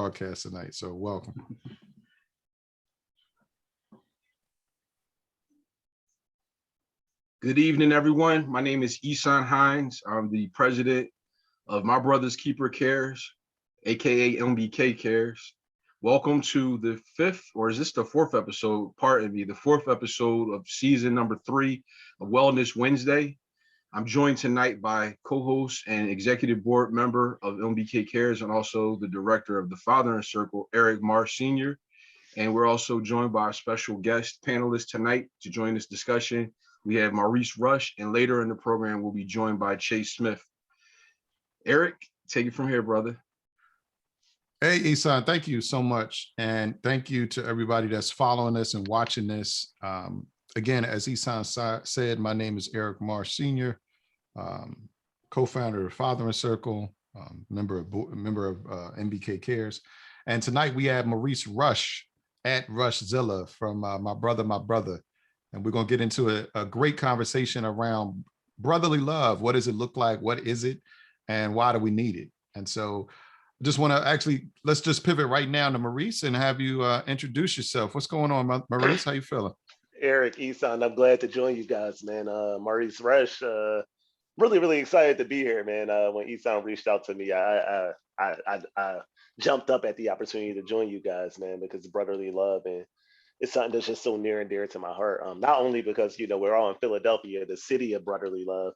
broadcast tonight. So welcome. Good evening, everyone. My name is Ihsan Hines. I'm the president of My Brother's Keeper Cares, aka MBKCares. Welcome to the fifth, or is this the fourth episode? Pardon me, the fourth episode of season number 3 of Wellness Wednesday. I'm joined tonight by co-host and executive board member of MBKCares and also the director of the Fathering Circle, Eric Marsh Sr. And we're also joined by a special guest panelist tonight to join this discussion. We have Maurice Rush, and later in the program, we'll be joined by Chase Smith. Eric, take it from here, brother. Hey, Ihsan, thank you so much. And thank you to everybody that's following us and watching this. Again, as Ihsan said, my name is Eric Marsh Sr., co-founder of Fathering Circle, member of MBKCares. And tonight we have Maurice Rush at Rushzilla from My Brother. And we're going to get into a great conversation around brotherly love. What does it look like? What is it? And why do we need it? And so just want to let's just pivot right now to Maurice and have you introduce yourself. What's going on, Maurice? How you feeling? Eric, Ihsan, I'm glad to join you guys, man. Maurice Rush, really excited to be here, man. When Ihsan reached out to me, I jumped up at the opportunity to join you guys, man, because brotherly love, and it's something that's just so near and dear to my heart. Not only because, we're all in Philadelphia, the city of brotherly love,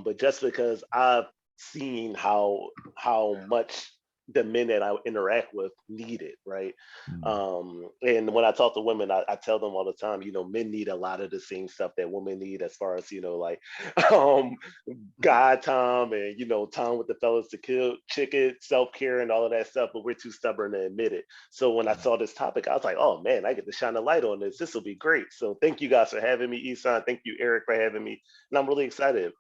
but just because I've seen how much the men that I interact with need it, right? And when I talk to women, I tell them all the time, men need a lot of the same stuff that women need, as far as, God time and, time with the fellas to kill, chicken, self-care and all of that stuff, but we're too stubborn to admit it. So when I saw this topic, I was like, oh man, I get to shine a light on this. This will be great. So thank you guys for having me, Ihsan. Thank you, Eric, for having me. And I'm really excited.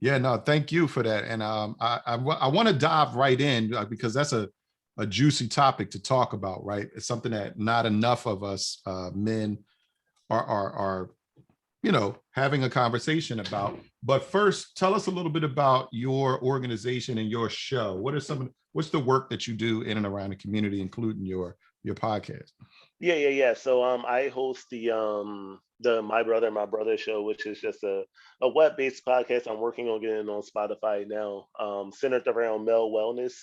Yeah, no, thank you for that. And I want to dive right in because that's a juicy topic to talk about, right? It's something that not enough of us men are having a conversation about. But first, tell us a little bit about your organization and your show. What's the work that you do in and around the community, including your podcast? Yeah. So I host the My Brother show, which is just a web-based podcast. I'm working on getting on Spotify now, centered around male wellness.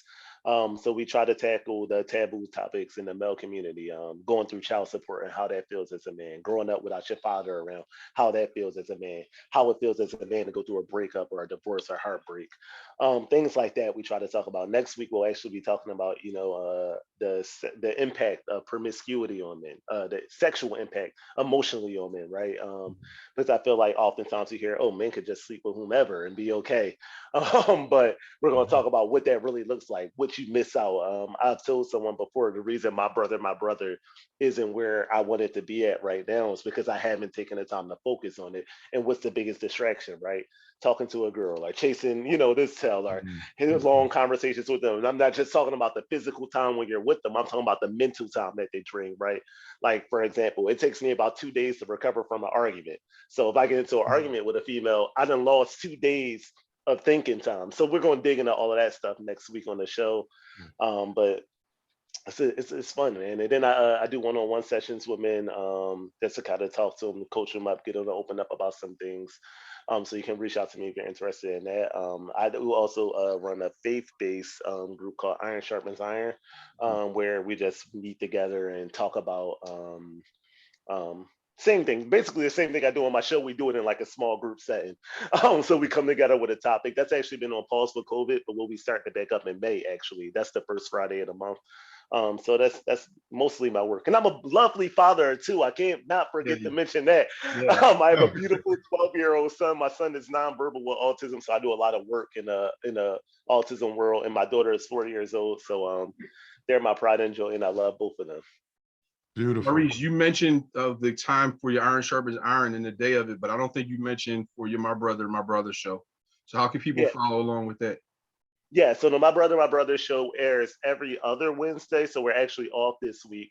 So we try to tackle the taboo topics in the male community, going through child support and how that feels as a man, growing up without your father around, how that feels as a man, how it feels as a man to go through a breakup or a divorce or heartbreak, things like that we try to talk about. Next week, we'll actually be talking about, the impact of promiscuity on men, the sexual impact emotionally on men, right? Because I feel like oftentimes you hear, oh, men could just sleep with whomever and be okay. But we're going to talk about what that really looks like, what you miss out. I've told someone before, the reason my brother isn't where I want it to be at right now is because I haven't taken the time to focus on it. And what's the biggest distraction, right? Talking to a girl, like chasing, this tail, or having long conversations with them. And I'm not just talking about the physical time when you're with them. I'm talking about the mental time that they drain, right? Like, for example, it takes me about 2 days to recover from an argument. So if I get into an argument with a female, I done lost 2 days of thinking time. So we're going to dig into all of that stuff next week on the show. But it's fun, man. And then I do one-on-one sessions with men, just to kind of talk to them, coach them up, get them to open up about some things. So you can reach out to me if you're interested in that. I do also run a faith-based group called Iron Sharpens Iron, where we just meet together and talk about same thing, basically the same thing I do on my show. We do it in like a small group setting. So we come together with a topic that's actually been on pause for COVID, but we'll be starting to back up in May. Actually, that's the first Friday of the month. So that's mostly my work, and I'm a lovely father too. I can't not forget to mention that. I have a beautiful 12-year-old son. My son is nonverbal with autism, so I do a lot of work in the autism world. And my daughter is 4 years old, so they're my pride and joy, and I love both of them. Beautiful. Maurice, you mentioned the time for your Iron Sharpens Iron and the day of it, but I don't think you mentioned for your My Brother show. So how can people follow along with that? Yeah, so the My Brother show airs every other Wednesday, so we're actually off this week.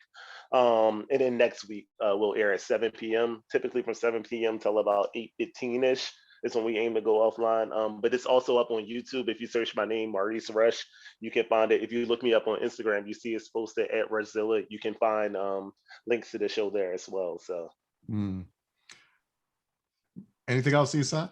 And then next week we'll air at 7 p.m., typically from 7 p.m. till about 8:15-ish. is when we aim to go offline. But it's also up on YouTube. If you search my name, Maurice Rush, you can find it. If you look me up on Instagram, you see it's posted at Rushzilla. You can find links to the show there as well. So anything else, Ihsan?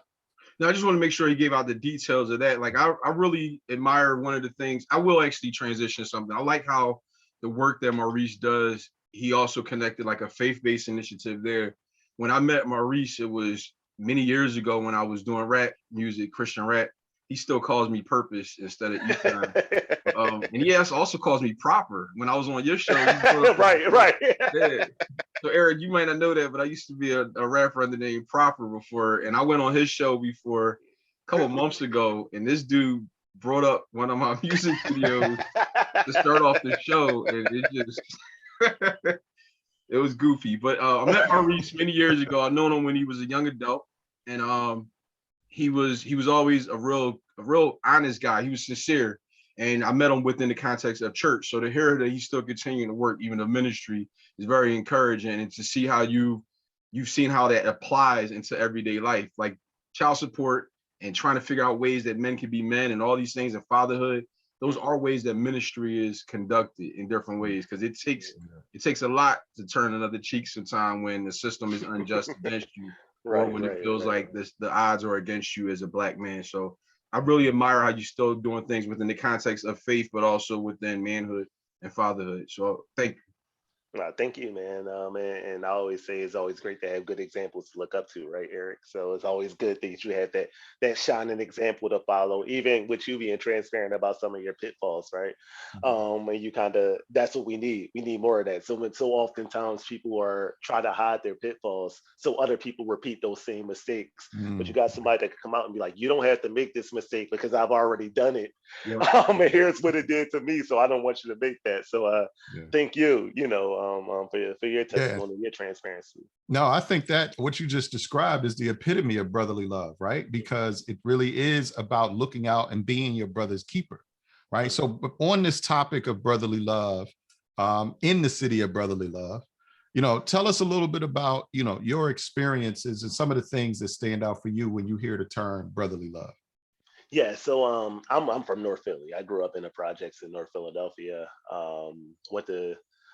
No, I just want to make sure he gave out the details of that. Like, I really admire one of the things. I will actually transition something. I like how the work that Maurice does, he also connected like a faith-based initiative there. When I met Maurice, it was many years ago when I was doing rap music, Christian rap. He still calls me Purpose instead of Ihsan. And he also calls me Proper. When I was on your show, right. Yeah. So Eric, you might not know that, but I used to be a rapper under the name Proper before, and I went on his show before a couple months ago, and this dude brought up one of my music videos to start off the show, and it just it was goofy. But I met Maurice many years ago. I've known him when he was a young adult, and he was always a real honest guy. He was sincere. And I met him within the context of church. So to hear that he's still continuing to work, even the ministry, is very encouraging. And to see how you've seen how that applies into everyday life, like child support and trying to figure out ways that men can be men and all these things, and fatherhood, those are ways that ministry is conducted in different ways. Because it takes a lot to turn another cheek sometime when the system is unjust against you, or when it feels like the odds are against you as a Black man. So I really admire how you're still doing things within the context of faith, but also within manhood and fatherhood. So thank you. Thank you, man. And I always say it's always great to have good examples to look up to, right, Eric? So it's always good that you have that shining example to follow, even with you being transparent about some of your pitfalls, right? And you that's what we need. We need more of that. So oftentimes people are trying to hide their pitfalls, so other people repeat those same mistakes. But you got somebody that can come out and be like, you don't have to make this mistake because I've already done it. Yeah. And here's what it did to me. So I don't want you to make that. So thank you, for your testimony, your transparency. No, I think that what you just described is the epitome of brotherly love, right? Because it really is about looking out and being your brother's keeper, right? So on this topic of brotherly love, in the city of brotherly love, tell us a little bit about, your experiences and some of the things that stand out for you when you hear the term brotherly love. Yeah, so I'm from North Philly. I grew up in the projects in North Philadelphia.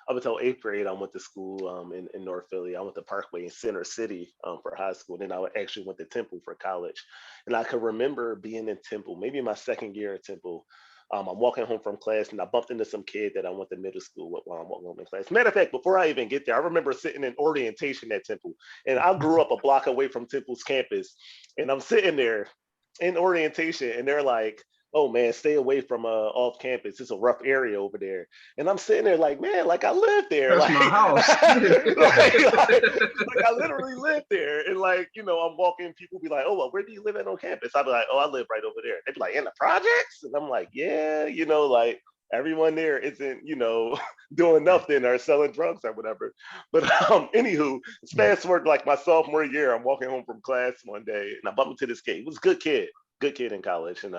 Up until 8th grade, I went to school in North Philly. I went to Parkway in Center City for high school. Then I actually went to Temple for college. And I could remember being in Temple, maybe my second year at Temple. I'm walking home from class and I bumped into some kid that I went to middle school with while I'm walking home in class. Matter of fact, before I even get there, I remember sitting in orientation at Temple. And I grew up a block away from Temple's campus. And I'm sitting there in orientation and they're like, oh man, stay away from off campus. It's a rough area over there. And I'm sitting there like, man, like I live there. That's like my house. like I literally live there. And I'm walking, people be like, oh, well, where do you live at on campus? I'd be like, oh, I live right over there. They'd be like, in the projects? And I'm like, yeah, like everyone there isn't, doing nothing or selling drugs or whatever. But anywho, it's fast forward like my sophomore year. I'm walking home from class one day and I bumped into this kid. He was a good kid in college. And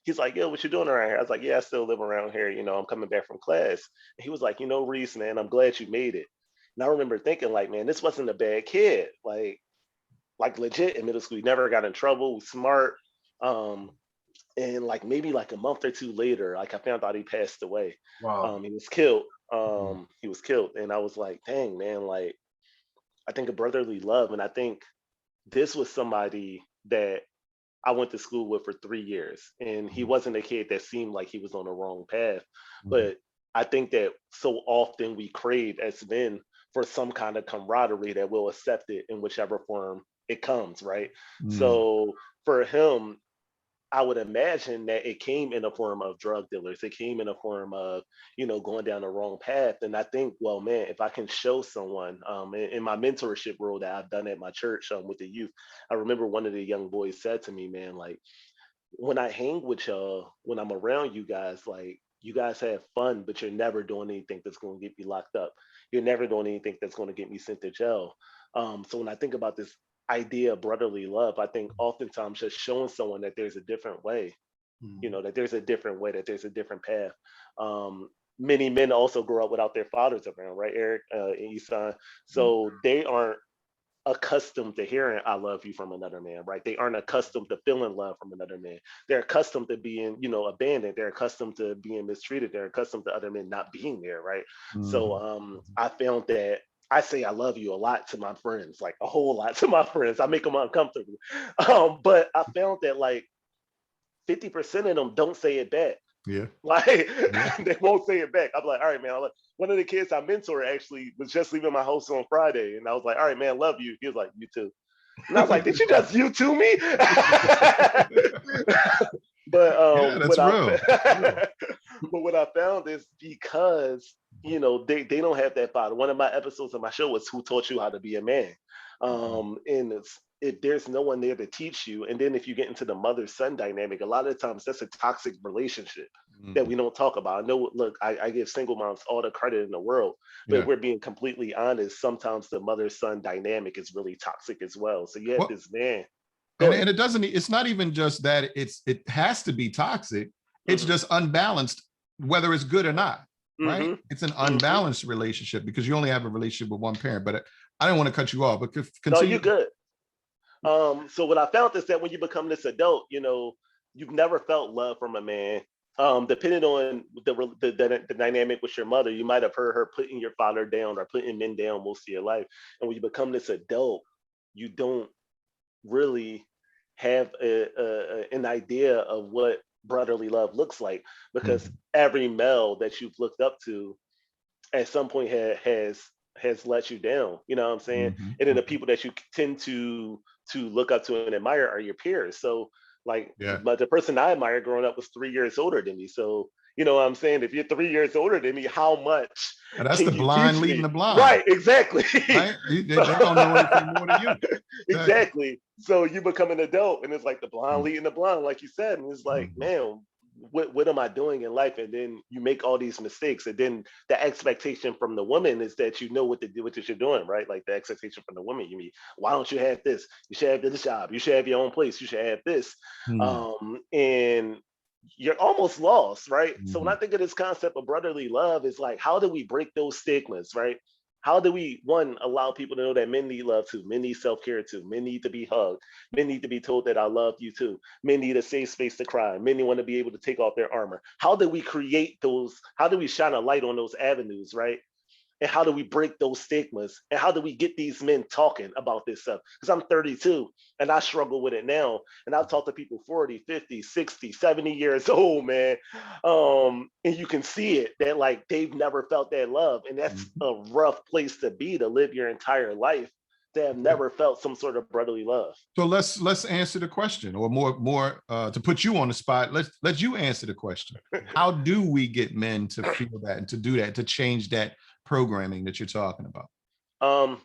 he's like, yo, what you doing around here? I was like, yeah, I still live around here. I'm coming back from class. And he was like, Reese, man, I'm glad you made it. And I remember thinking like, man, this wasn't a bad kid. Like legit in middle school, he never got in trouble, was smart. And like maybe like a month or two later, like I found out he passed away. Wow. He was killed. He was killed. And I was like, dang, man, like I think of brotherly love. And I think this was somebody that I went to school with for 3 years. And he wasn't a kid that seemed like he was on the wrong path. But I think that so often we crave as men for some kind of camaraderie that will accept it in whichever form it comes, right? So for him, I would imagine that it came in a form of drug dealers. It came in a form of, going down the wrong path. And I think, well, man, if I can show someone in my mentorship role that I've done at my church with the youth, I remember one of the young boys said to me, man, like, when I hang with y'all, when I'm around you guys, like, you guys have fun, but you're never doing anything that's going to get me locked up. You're never doing anything that's going to get me sent to jail. So when I think about this idea of brotherly love, I think oftentimes just showing someone that there's a different way, that there's a different way, that there's a different path. Many men also grow up without their fathers around, right, Eric and Ihsan? So they aren't accustomed to hearing "I love you" from another man, right? They aren't accustomed to feeling love from another man. They're accustomed to being, abandoned. They're accustomed to being mistreated. They're accustomed to other men not being there, right? So Mhm. I found that I say "I love you" a lot to my friends, like a whole lot to my friends. I make them uncomfortable. But I found that like 50% of them don't say it back. Yeah. Like Yeah. they won't say it back. I'm like, all right, man. One of the kids I mentor actually was just leaving my house on Friday, and I was like, all right, man, love you. He was like, you too. And I was like, did you just you to me? But Yeah, that's real. That's real. but what I found is because they don't have that father. One of my episodes of my show was "Who Taught You How to Be a Man," Mhm. and if there's no one there to teach you, and then if you get into the mother-son dynamic, a lot of times that's a toxic relationship that Mhm. we don't talk about. I know, look, I give single moms all the credit in the world, but if Yeah. we're being completely honest, sometimes the mother-son dynamic is really toxic as well. So you have Well, this man. Go and ahead. it doesn't, it's not even just that it has to be toxic. It's Hmm. just unbalanced, whether it's good or not, right? Hmm. It's an Hmm. unbalanced relationship because you only have a relationship with one parent. But I don't want to cut you off, but No, you continue. good. So what I found is that when you become this adult, you've never felt love from a man. Depending on the dynamic with your mother, you might have heard her putting your father down or putting men down most of your life. And when you become this adult, you don't really have an idea of what brotherly love looks like, because Mhm. every male that you've looked up to at some point has let you down. You know what I'm saying? Mhm. And then the Mhm. people that you tend to look up to and admire are your peers. So like, Yeah. but the person I admired growing up was 3 years older than me. So you know what I'm saying? If you're 3 years older than me, how much And that's the can you blind teach leading me? the blind, Right, exactly. right? They don't know So, anything more than you. Exactly. exactly. So you become an adult, and it's like the blind Mm. leading the blind, like you said, and it's like, Mhm. man, what am I doing in life? And then you make all these mistakes, and then the expectation from the woman is that you know what to do, what you're doing, right? Like the expectation from the woman, you mean, why don't you have this? You should have this job. You should have your own place. You should have this. Mm. And you're almost lost, right? So when I Mhm. think of this concept of brotherly love, it's like, how do we break those stigmas, right? How do we, one, allow people to know that men need love too? Men need self care too. Men need to be hugged. Men need to be told that I love you too. Men need a safe space to cry. Men want to be able to take off their armor. How do we create those? How do we shine a light on those avenues, right? And how do we break those stigmas? And how do we get these men talking about this stuff? Because I'm 32 and I struggle with it now. And I've talked to people 40, 50, 60, 70 years old, man. And you can see it that like they've never felt that love. And that's Mhm. a rough place to be, to live your entire life, to have Okay. never felt some sort of brotherly love. So let's answer the question, or more to put you on the spot. Let you answer the question. How do we get men to feel that and to do that, to change that programming that you're talking about?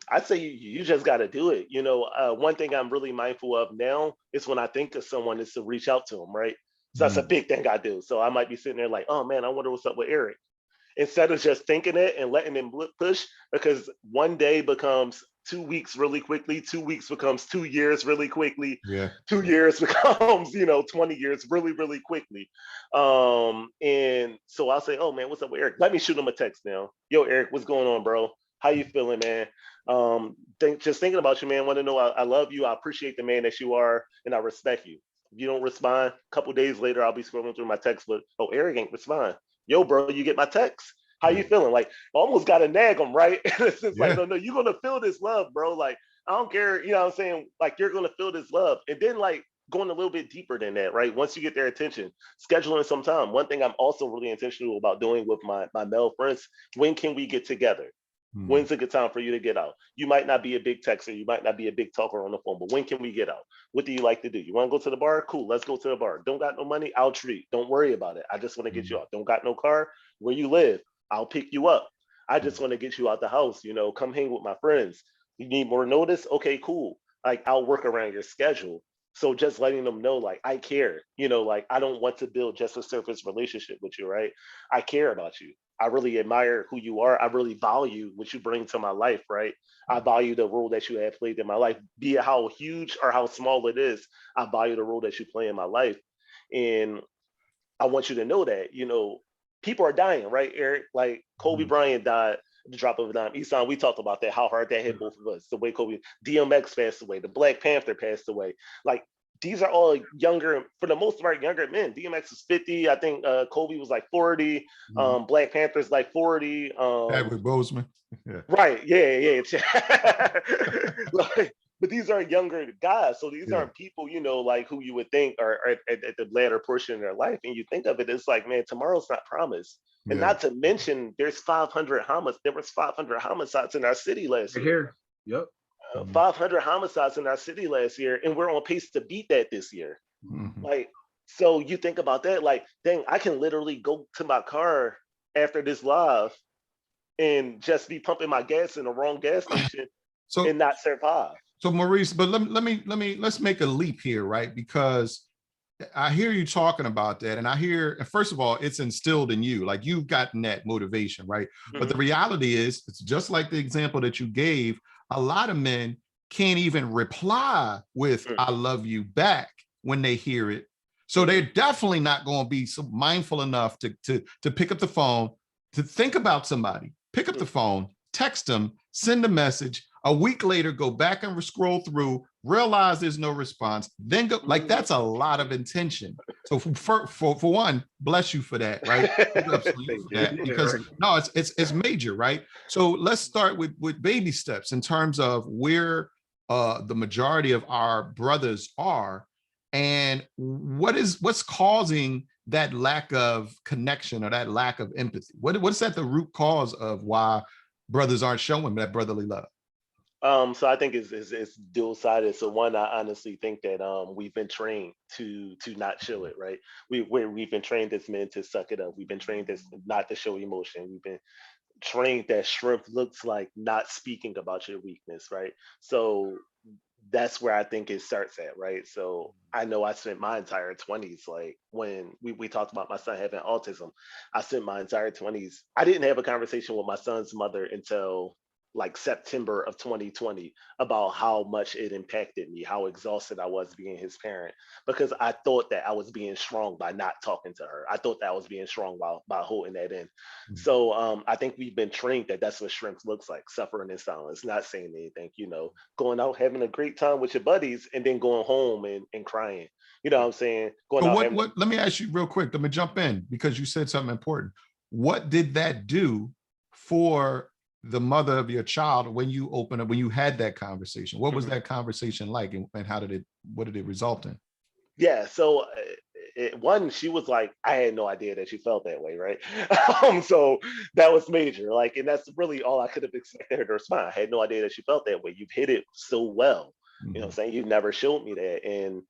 I'd say you just got to do it. One thing I'm really mindful of now is when I think of someone is to reach out to them, right? So that's a Mm. big thing I do. So I might be sitting there like, oh man, I wonder what's up with Eric. Instead of just thinking it and letting him push, because one day becomes 2 weeks really quickly, 2 weeks becomes 2 years really quickly, Yeah. 2 years becomes 20 years really, really quickly. And so I'll say, oh man, what's up with Eric? Let me shoot him a text now. Yo, Eric, what's going on, bro? How you feeling, man? Just thinking about you, man. Want to know I love you. I appreciate the man that you are, and I respect you. If you don't respond, a couple days later, I'll be scrolling through my text, but oh, Eric ain't respond. Yo, bro, you get my text? How Yeah. you feeling? Like, almost got to nag them, right? It's just like, Yeah. no, you're gonna feel this love, bro. Like, I don't care, you know what I'm saying? Like, you're gonna feel this love, and then like going a little bit deeper than that, right? Once you get their attention, scheduling some time. One thing I'm also really intentional about doing with my male friends: when can we get together? Mm. When's a good time for you to get out? You might not be a big texter, you might not be a big talker on the phone, but when can we get out? What do you like to do? You want to go to the bar? Cool, let's go to the bar. Don't got no money? I'll treat. Don't worry about it. I just want to get you Mm. out. Don't got no car? Where you live? I'll pick you up. I Mm. just want to get you out the house. Come hang with my friends. You need more notice? Okay, cool. Like, I'll work around your schedule. So just letting them know, like, I care. Like, I don't want to build just a surface relationship with you, right? I care about you. I really admire who you are. I really value what you bring to my life, right? I value the role that you have played in my life, be it how huge or how small it is. I value the role that you play in my life. And I want you to know that, people are dying, right, Eric? Like Kobe Mm. Bryant died. the drop of a dime. Ihsan, we talked about that, how hard that hit both of us. The way Kobe, DMX passed away, the Black Panther passed away. Like, these are all younger, for the most part, younger men. DMX is 50. I think Kobe was like 40. Black Panther's like 40. Chadwick Boseman. Yeah. Right. Yeah. Like, but these are younger guys. So these aren't people, you know, like who you would think are at the latter portion of their life. And you think of it, it's like, man, tomorrow's not promised. And not to mention, there's 500 homicides. There was 500 homicides in our city last year. Yep. 500 homicides in our city last year, and we're on pace to beat that this year. Mm-hmm. Like, so you think about that, like, dang, I can literally go to my car after this live and just be pumping my gas in the wrong gas station and not survive. So Maurice, but let's make a leap here, right? Because I hear you talking about that, and I hear, first of all, it's instilled in you, like you've gotten that motivation, right? But the reality is, it's just like the example that you gave. A lot of men can't even reply with "I love you" back when they hear it. So they're definitely not going to be so mindful enough to pick up the phone, to think about somebody, pick up the phone, text them, send a message. A week later, go back and scroll through, realize there's no response, then go. Like, that's a lot of intention. So for one, bless you for that, right? Absolutely for that, because no, it's major, right? So let's start with baby steps in terms of where the majority of our brothers are, and what's causing that lack of connection or that lack of empathy. What's that the root cause of why brothers aren't showing that brotherly love? So I think it's dual-sided. So one, I honestly think that we've been trained to not show it, right? We've been trained as men to suck it up. We've been trained as not to show emotion. We've been trained that strength looks like not speaking about your weakness, right? So that's where I think it starts at, right? So I know I spent my entire 20s, like when we talked about my son having autism, I spent my entire 20s. I didn't have a conversation with my son's mother until like September of 2020 about how much it impacted me, how exhausted I was being his parent, because I thought that I was being strong by not talking to her. I thought that I was being strong by holding that in. So I think we've been trained that that's what strength looks like: suffering in silence, not saying anything, you know, going out, having a great time with your buddies, and then going home and crying. You know what I'm saying? Going out. Let me ask you real quick. Let me jump in because you said something important. What did that do for the mother of your child when you opened up, when you had that conversation? What was that conversation like, and what did it result in? Yeah, so one, she was like, I had no idea that you felt that way, right? So that was major, like, and that's really all I could have expected her to respond. I had no idea that she felt that way. You've hit it so well, you know what I'm saying? You've never showed me that. And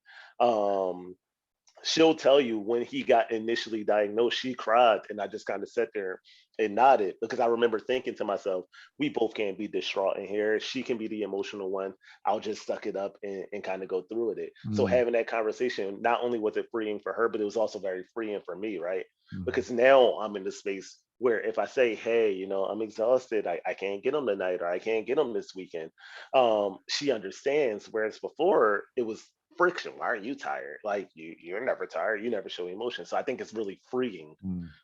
she'll tell you when he got initially diagnosed, she cried, and I just kind of sat there and nodded, because I remember thinking to myself, we both can't be distraught in here. She can be the emotional one. I'll just suck it up and kind of go through with it. So having that conversation, not only was it freeing for her, but it was also very freeing for me, right? Because now I'm in the space where if I say, hey, you know, I'm exhausted, I can't get them tonight, or I can't get them this weekend, she understands. Whereas before it was friction. Why are you tired? Like, you're never tired. You never show emotion. So I think it's really freeing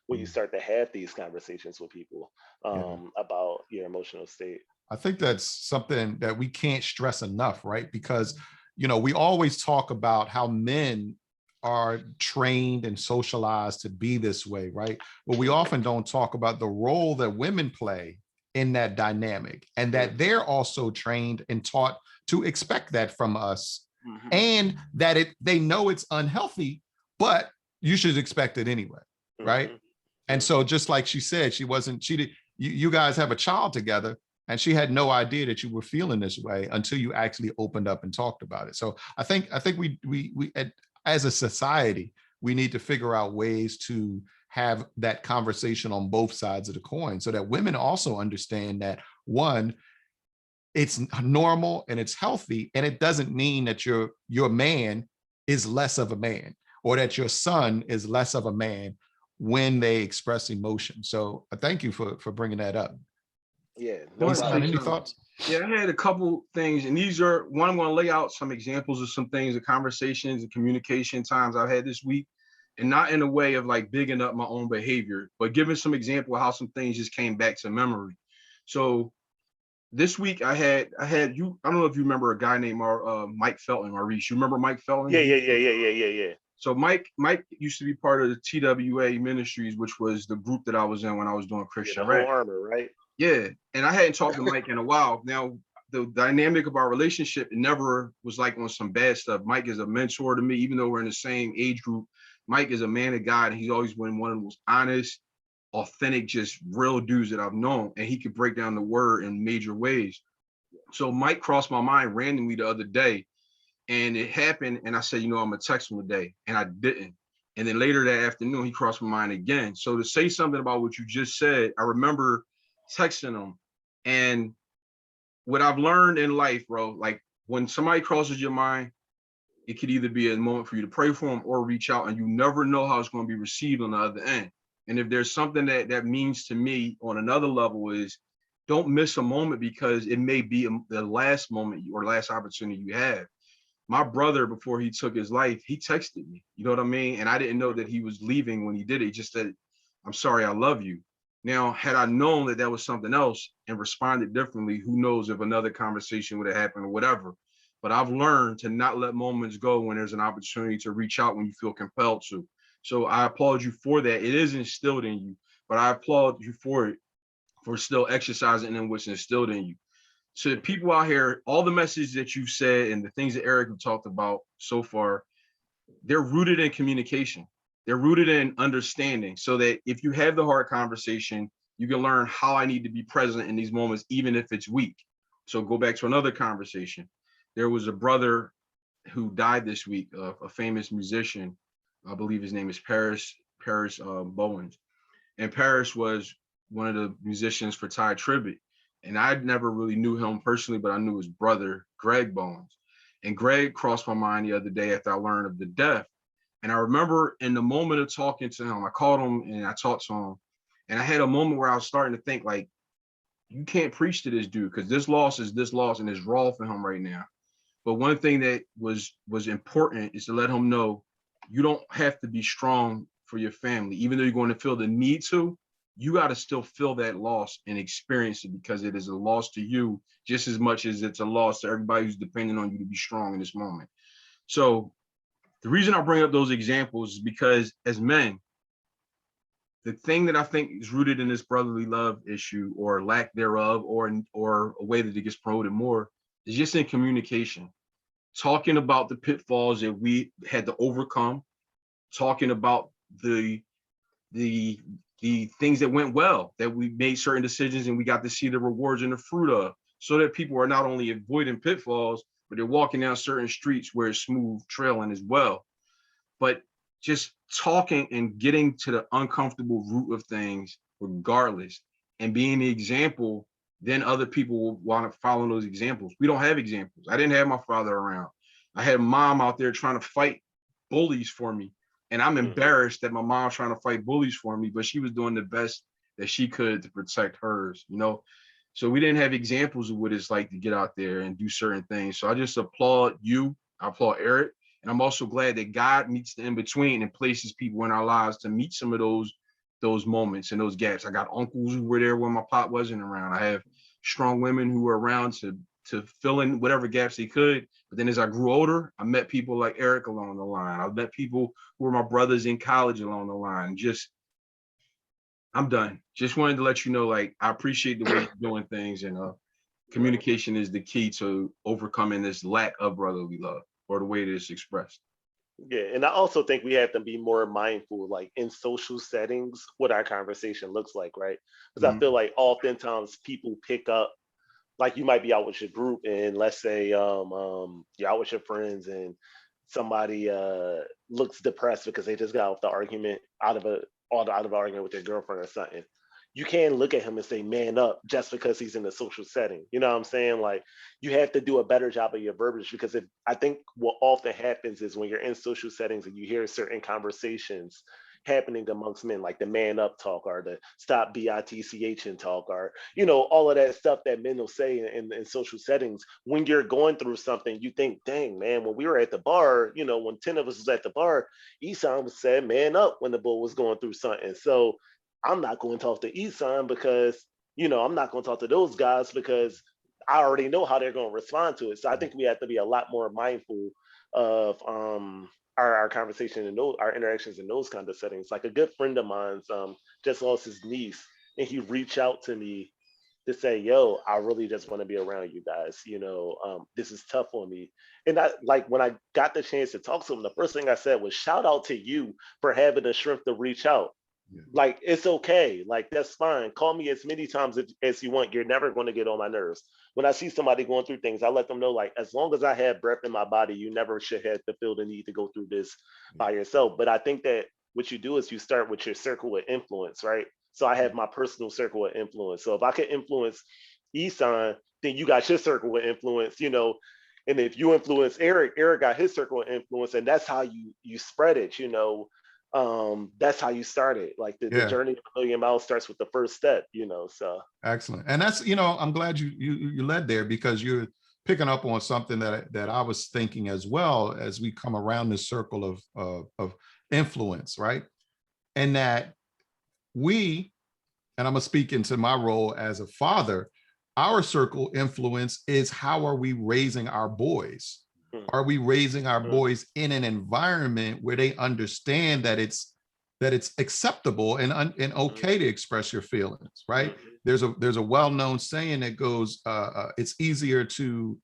when you start to have these conversations with people about your emotional state. I think that's something that we can't stress enough, right? Because, you know, we always talk about how men are trained and socialized to be this way, right? But we often don't talk about the role that women play in that dynamic, and that they're also trained and taught to expect that from us. And that they know it's unhealthy, but you should expect it anyway, right? And so, just like she said, you guys have a child together, and she had no idea that you were feeling this way until you actually opened up and talked about it. So I think we as a society, we need to figure out ways to have that conversation on both sides of the coin, so that women also understand that, one, it's normal and it's healthy, and it doesn't mean that your man is less of a man, or that your son is less of a man when they express emotion. So thank you for bringing that up. Yeah. Any thoughts? Yeah, I had a couple things, and these are one. I'm going to lay out some examples of some things, the conversations and communication times I've had this week, and not in a way of like bigging up my own behavior, but giving some example of how some things just came back to memory. So this week I had you. I don't know if you remember a guy named Mike Felton, Maurice. You remember Mike Felton? Yeah. So Mike used to be part of the TWA Ministries, which was the group that I was in when I was doing Yeah, Christian the whole rap. armor, right? Yeah, and I hadn't talked to Mike in a while. Now, the dynamic of our relationship, it never was like on some bad stuff. Mike is a mentor to me, even though we're in the same age group. Mike is a man of God, and he's always been one of the most honest, authentic, just real dudes that I've known. And he could break down the word in major ways. So Mike crossed my mind randomly the other day, and it happened. And I said, I'm gonna text him today, and I didn't. And then later that afternoon, he crossed my mind again. So to say something about what you just said, I remember texting him. And what I've learned in life, bro, like when somebody crosses your mind, it could either be a moment for you to pray for them or reach out, and you never know how it's going to be received on the other end. And if there's something that means to me on another level is don't miss a moment, because it may be the last moment or last opportunity you have. My brother, before he took his life, he texted me, you know what I mean? And I didn't know that he was leaving when he did it. He just said, "I'm sorry, I love you." Now, had I known that that was something else and responded differently, who knows if another conversation would have happened or whatever. But I've learned to not let moments go when there's an opportunity to reach out when you feel compelled to. So I applaud you for that. It is instilled in you, but I applaud you for it, for still exercising in what's instilled in you. To people out here, all the messages that you've said and the things that Eric have talked about so far, they're rooted in communication. They're rooted in understanding, so that if you have the hard conversation, you can learn how I need to be present in these moments, even if it's weak. So go back to another conversation. There was a brother who died this week, a famous musician. I believe his name is Paris Bowens. And Paris was one of the musicians for Ty Tribbett. And I never really knew him personally, but I knew his brother, Greg Bowens. And Greg crossed my mind the other day after I learned of the death. And I remember in the moment of talking to him, I called him and I talked to him. And I had a moment where I was starting to think, like, you can't preach to this dude, because this loss is this loss and it's raw for him right now. But one thing that was important is to let him know you don't have to be strong for your family. Even though you're going to feel the need to, you got to still feel that loss and experience it, because it is a loss to you just as much as it's a loss to everybody who's depending on you to be strong in this moment. So the reason I bring up those examples is because as men, the thing that I think is rooted in this brotherly love issue, or lack thereof, or a way that it gets promoted more, is just in communication. Talking about the pitfalls that we had to overcome, talking about the things that went well, that we made certain decisions and we got to see the rewards and the fruit of, so that people are not only avoiding pitfalls, but they're walking down certain streets where it's smooth trailing as well. But just talking and getting to the uncomfortable root of things regardless, and being the example, then other people will want to follow those examples. We don't have examples. I didn't have my father around. I had mom out there trying to fight bullies for me. And I'm embarrassed that my mom's trying to fight bullies for me, but she was doing the best that she could to protect hers, So we didn't have examples of what it's like to get out there and do certain things. So I just applaud you. I applaud Eric. And I'm also glad that God meets the in-between and places people in our lives to meet some of those moments and those gaps. I got uncles who were there when my pop wasn't around. I have strong women who were around to fill in whatever gaps they could. But then as I grew older, I met people like Eric along the line. I met people who were my brothers in college along the line. I'm done. Just wanted to let you know, like, I appreciate the way you're doing things, and communication is the key to overcoming this lack of brotherly love, or the way that it's expressed. Yeah, and I also think we have to be more mindful, like in social settings, what our conversation looks like, right? Because I feel like oftentimes people pick up, like you might be out with your group, and let's say you're out with your friends, and somebody looks depressed because they just got off the argument out of an argument with their girlfriend or something. You can't look at him and say man up just because he's in a social setting. You know what I'm saying? Like, you have to do a better job of your verbiage, because I think what often happens is when you're in social settings and you hear certain conversations happening amongst men, like the man up talk, or the stop bitch talk, or all of that stuff that men will say in social settings. When you're going through something, you think, dang man, when we were at the bar, when 10 of us was at the bar, Ihsan said man up when the bull was going through something. So I'm not going to talk to Ihsan because I'm not going to talk to those guys because I already know how they're going to respond to it. So I think we have to be a lot more mindful of our conversation and our interactions in those kind of settings. Like a good friend of mine's just lost his niece, and he reached out to me to say, yo, I really just want to be around you guys. This is tough on me. And I like when I got the chance to talk to him, the first thing I said was shout out to you for having the strength to reach out. Yeah. Like, it's okay. Like, that's fine. Call me as many times as you want. You're never going to get on my nerves. When I see somebody going through things, I let them know, like, as long as I have breath in my body, you never should have to feel the need to go through this by yourself. But I think that what you do is you start with your circle of influence, right? So I have my personal circle of influence. So if I can influence Ihsan, then you got your circle of influence, and if you influence Eric got his circle of influence, and that's how you spread it. That's how you start it. Like the Yeah. journey of a million miles starts with the first step, so. Excellent. And that's, I'm glad you led there, because you're picking up on something that I was thinking as well, as we come around this circle of influence, right? And that and I'm gonna speak into my role as a father, our circle influence is how are we raising our boys? Are we raising our boys in an environment where they understand that it's acceptable and okay to express your feelings, right? There's a well-known saying that goes, it's easier to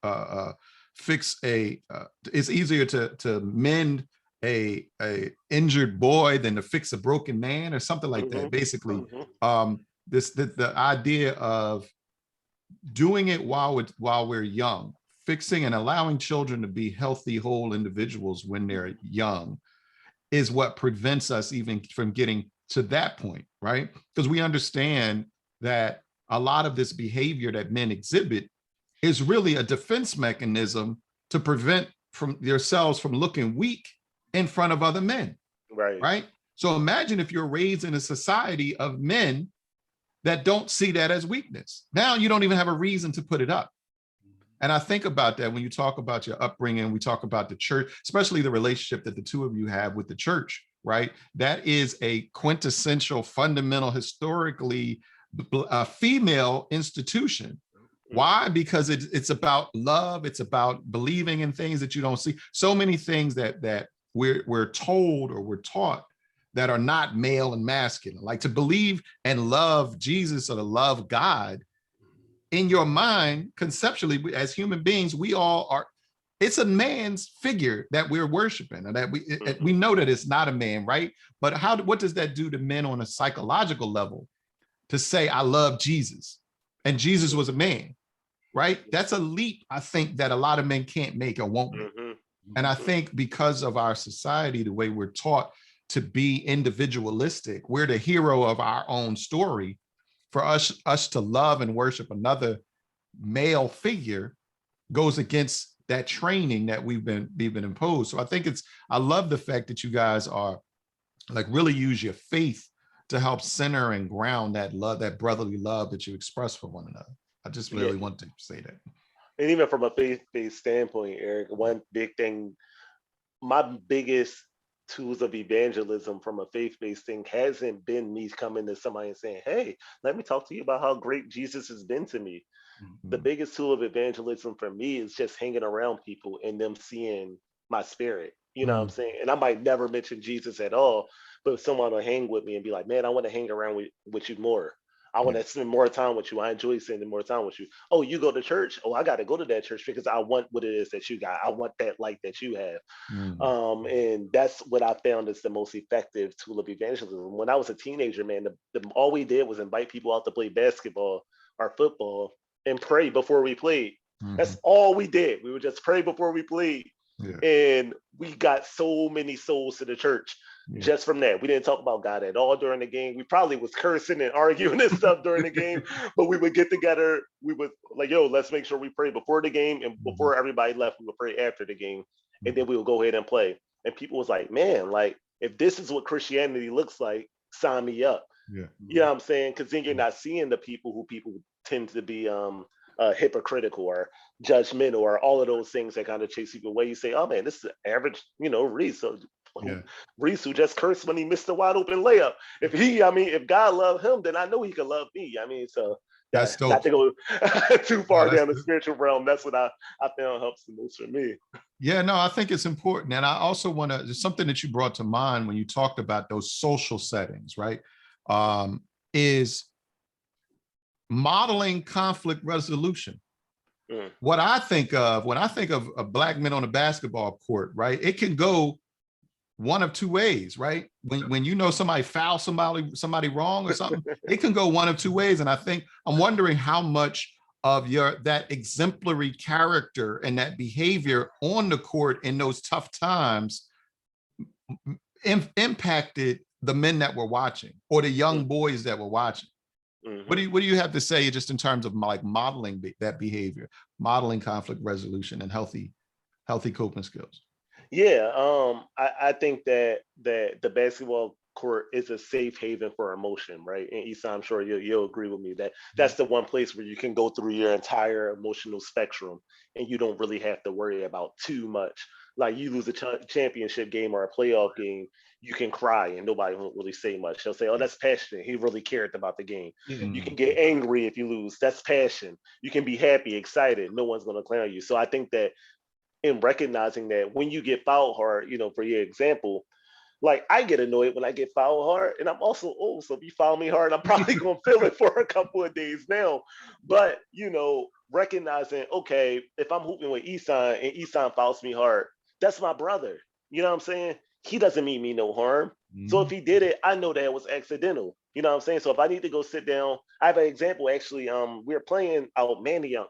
it's easier to mend a injured boy than to fix a broken man, or something like that. Basically, the idea of doing it while we're young, fixing and allowing children to be healthy, whole individuals when they're young, is what prevents us even from getting to that point, right? Because we understand that a lot of this behavior that men exhibit is really a defense mechanism to prevent yourselves from looking weak in front of other men, right? So imagine if you're raised in a society of men that don't see that as weakness. Now you don't even have a reason to put it up. And I think about that when you talk about your upbringing, we talk about the church, especially the relationship that the two of you have with the church, right? That is a quintessential, fundamental, historically female institution. Why? Because it's about love. It's about believing in things that you don't see. So many things that we're told or we're taught that are not male and masculine, like to believe and love Jesus or to love God. In your mind, conceptually, as human beings, we all are. It's a man's figure that we're worshiping, and that we know that it's not a man, right? But what does that do to men on a psychological level? To say, I love Jesus, and Jesus was a man, right? That's a leap, I think, that a lot of men can't make or won't make. And I think because of our society, the way we're taught to be individualistic, we're the hero of our own story. For us to love and worship another male figure goes against that training that we've been imposed. So I think I love the fact that you guys are like really use your faith to help center and ground that love, that brotherly love that you express for one another. I just really want to say that. And even from a faith-based standpoint, Eric, one big thing, my biggest tools of evangelism from a faith-based thing hasn't been me coming to somebody and saying, hey, let me talk to you about how great Jesus has been to me. The biggest tool of evangelism for me is just hanging around people and them seeing my spirit. You know what I'm saying? And I might never mention Jesus at all, but if someone will hang with me and be like, man, I want to hang around with you more. I want to spend more time with you. I enjoy spending more time with you. Oh, you go to church? Oh, I got to go to that church because I want what it is that you got. I want that light that you have. And that's what I found is the most effective tool of evangelism. When I was a teenager, man, all we did was invite people out to play basketball or football and pray before we played. That's all we did. We would just pray before we played. And we got so many souls to the church just from that. We didn't talk about God at all during the game. We probably was cursing and arguing and stuff during the game, but we would get together. We would like, yo, let's make sure we pray before the game, and before everybody left, we would pray after the game, and then we would go ahead and play. And people was like, man, like if this is what Christianity looks like, sign me up. You know what I'm saying? Because then you're not seeing the people who people tend to be hypocritical or judgmental or all of those things that kind of chase people away. You say, oh man, this is average, Reese. So Yeah. Reese, who just cursed when he missed the wide open layup. If God loved him, then I know he could love me. So That's not dope. to go too No, far that's down the good. spiritual realm. That's what I found helps the most for me. Yeah, no, I think it's important. And I also want to, there's something that you brought to mind when you talked about those social settings, right? Is modeling conflict resolution. Mm. What I think of when I think of black men on a basketball court, right? It can go one of two ways, right? When you know somebody fouled somebody wrong or something, it can go one of two ways. And I'm wondering how much of that exemplary character and that behavior on the court in those tough times impacted the men that were watching or the young boys that were watching. Mm-hmm. What do you have to say just in terms of like modeling that behavior, modeling conflict resolution and healthy coping skills? Yeah, I think that the basketball court is a safe haven for emotion, right? And Issa, I'm sure you'll agree with me that that's the one place where you can go through your entire emotional spectrum and you don't really have to worry about too much. Like you lose a championship game or a playoff game, you can cry and nobody won't really say much. They'll say, "Oh, that's passionate. He really cared about the game." You can get angry if you lose. That's passion. You can be happy, excited. No one's going to clown you. So I think that in recognizing that when you get fouled hard, for your example, like I get annoyed when I get fouled hard, and I'm also old, so if you foul me hard, I'm probably gonna feel it for a couple of days now. But recognizing, okay, if I'm hooping with Ihsan and Ihsan fouls me hard, that's my brother. You know what I'm saying? He doesn't mean me no harm. So if he did it, I know that it was accidental. You know what I'm saying? So if I need to go sit down, I have an example actually. We were playing out Manayunk,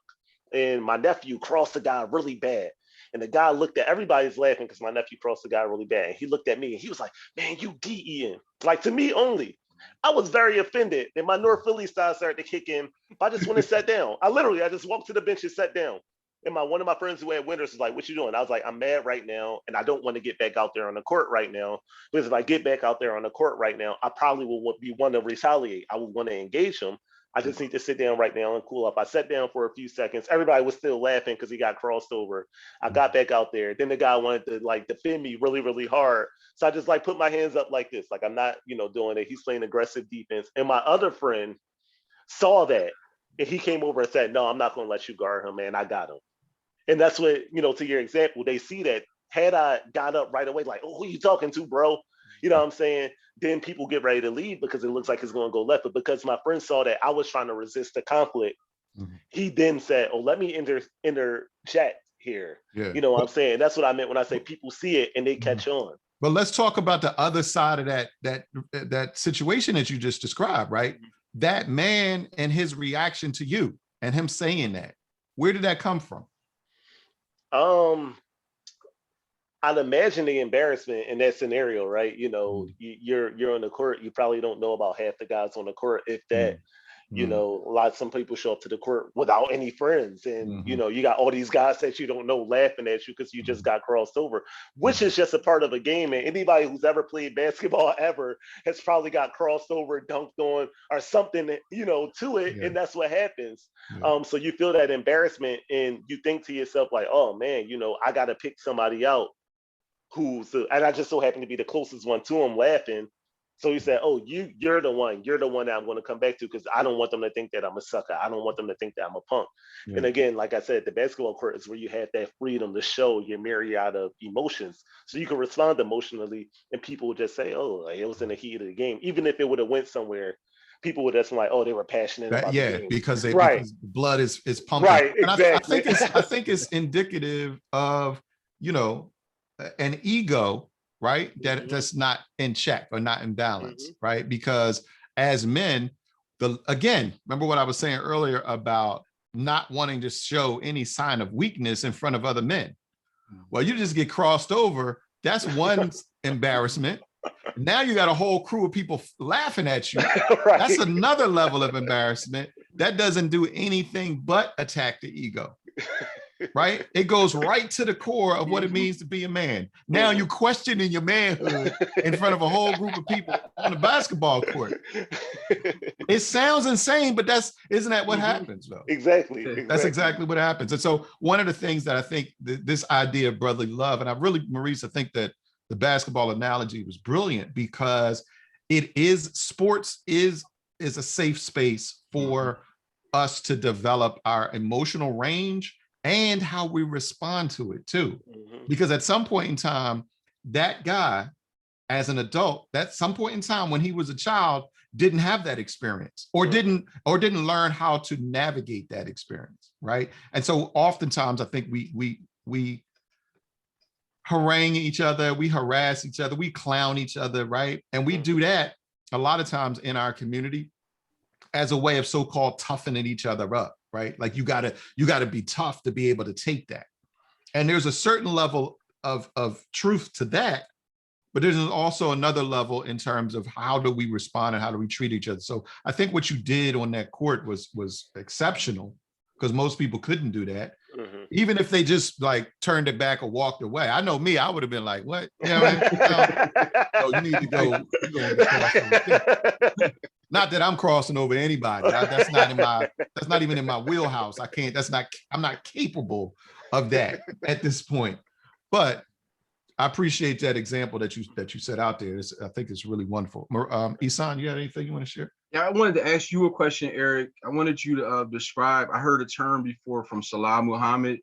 and my nephew crossed the guy really bad. And the guy looked at everybody's laughing because my nephew crossed the guy really bad. And he looked at me and he was like, "Man, you DEing." Like to me only. I was very offended. And my North Philly style started to kick in. I just went and sat down. I just walked to the bench and sat down. And one of my friends who had Winters was like, "What you doing?" I was like, "I'm mad right now, and I don't want to get back out there on the court right now. Because if I get back out there on the court right now, I probably will be one to retaliate. I would want to engage him. I just need to sit down right now and cool up." I sat down for a few seconds. Everybody was still laughing because he got crossed over. I got back out there. Then the guy wanted to defend me really, really hard. So I just put my hands up like this. Like I'm not, doing it. He's playing aggressive defense. And my other friend saw that. And he came over and said, "No, I'm not going to let you guard him, man. I got him." And that's what, to your example, they see that. Had I got up right away, like, "Oh, who are you talking to, bro?" You know what I'm saying? Then people get ready to leave because it looks like it's going to go left. But because my friend saw that I was trying to resist the conflict, he then said, "Oh, let me interject here." Yeah. You know what I'm saying? That's what I meant when I say people see it and they catch on. But let's talk about the other side of that situation that you just described, right? That man and his reaction to you and him saying that. Where did that come from? I'd imagine the embarrassment in that scenario, right? You're on the court. You probably don't know about half the guys on the court, if that. Some people show up to the court without any friends, and you got all these guys that you don't know laughing at you because you just got crossed over, which is just a part of a game. And anybody who's ever played basketball ever has probably got crossed over, dunked on, or something, to it, and that's what happens. So you feel that embarrassment, and you think to yourself like, "Oh man, I got to pick somebody out and I just so happen to be the closest one to him laughing." So he said, "Oh, you're the one that I'm going to come back to because I don't want them to think that I'm a sucker. I don't want them to think that I'm a punk." Yeah. And again, like I said, the basketball court is where you have that freedom to show your myriad of emotions. So you can respond emotionally and people would just say, "Oh, it was in the heat of the game." Even if it would have went somewhere, people would just be like, "Oh, they were passionate about the game." Because because blood is pumping. Right, exactly. And I think it's indicative of, an ego, right? That's not in check or not in balance, right? Because as men, remember what I was saying earlier about not wanting to show any sign of weakness in front of other men. Well, you just get crossed over. That's one embarrassment. Now you got a whole crew of people laughing at you. Right. That's another level of embarrassment. That doesn't do anything but attack the ego. Right? It goes right to the core of what it means to be a man. Now you're questioning your manhood in front of a whole group of people on the basketball court. It sounds insane, but isn't that what happens though? Exactly. That's exactly what happens. And so one of the things that I think this idea of brotherly love, and Maurice, I think that the basketball analogy was brilliant because sports is a safe space for us to develop our emotional range and how we respond to it too. Because at some point in time, that guy, as an adult, at some point in time when he was a child, didn't have that experience or didn't learn how to navigate that experience, right? And so oftentimes I think we harangue each other, we harass each other, we clown each other, right? And we do that a lot of times in our community as a way of so-called toughening each other up, right? Like you gotta be tough to be able to take that. And there's a certain level of truth to that, but there's also another level in terms of how do we respond and how do we treat each other. So I think what you did on that court was exceptional, because most people couldn't do that. Even if they just like turned it back or walked away. I know me, I would have been like, what? You know what I mean? No, you need to go. Not that I'm crossing over anybody. That's not even in my wheelhouse. I'm not capable of that at this point. But I appreciate that example that you set out there. I think it's really wonderful. Ihsan, you got anything you want to share? Yeah, I wanted to ask you a question, Eric. I wanted you to describe, I heard a term before from Salah Muhammad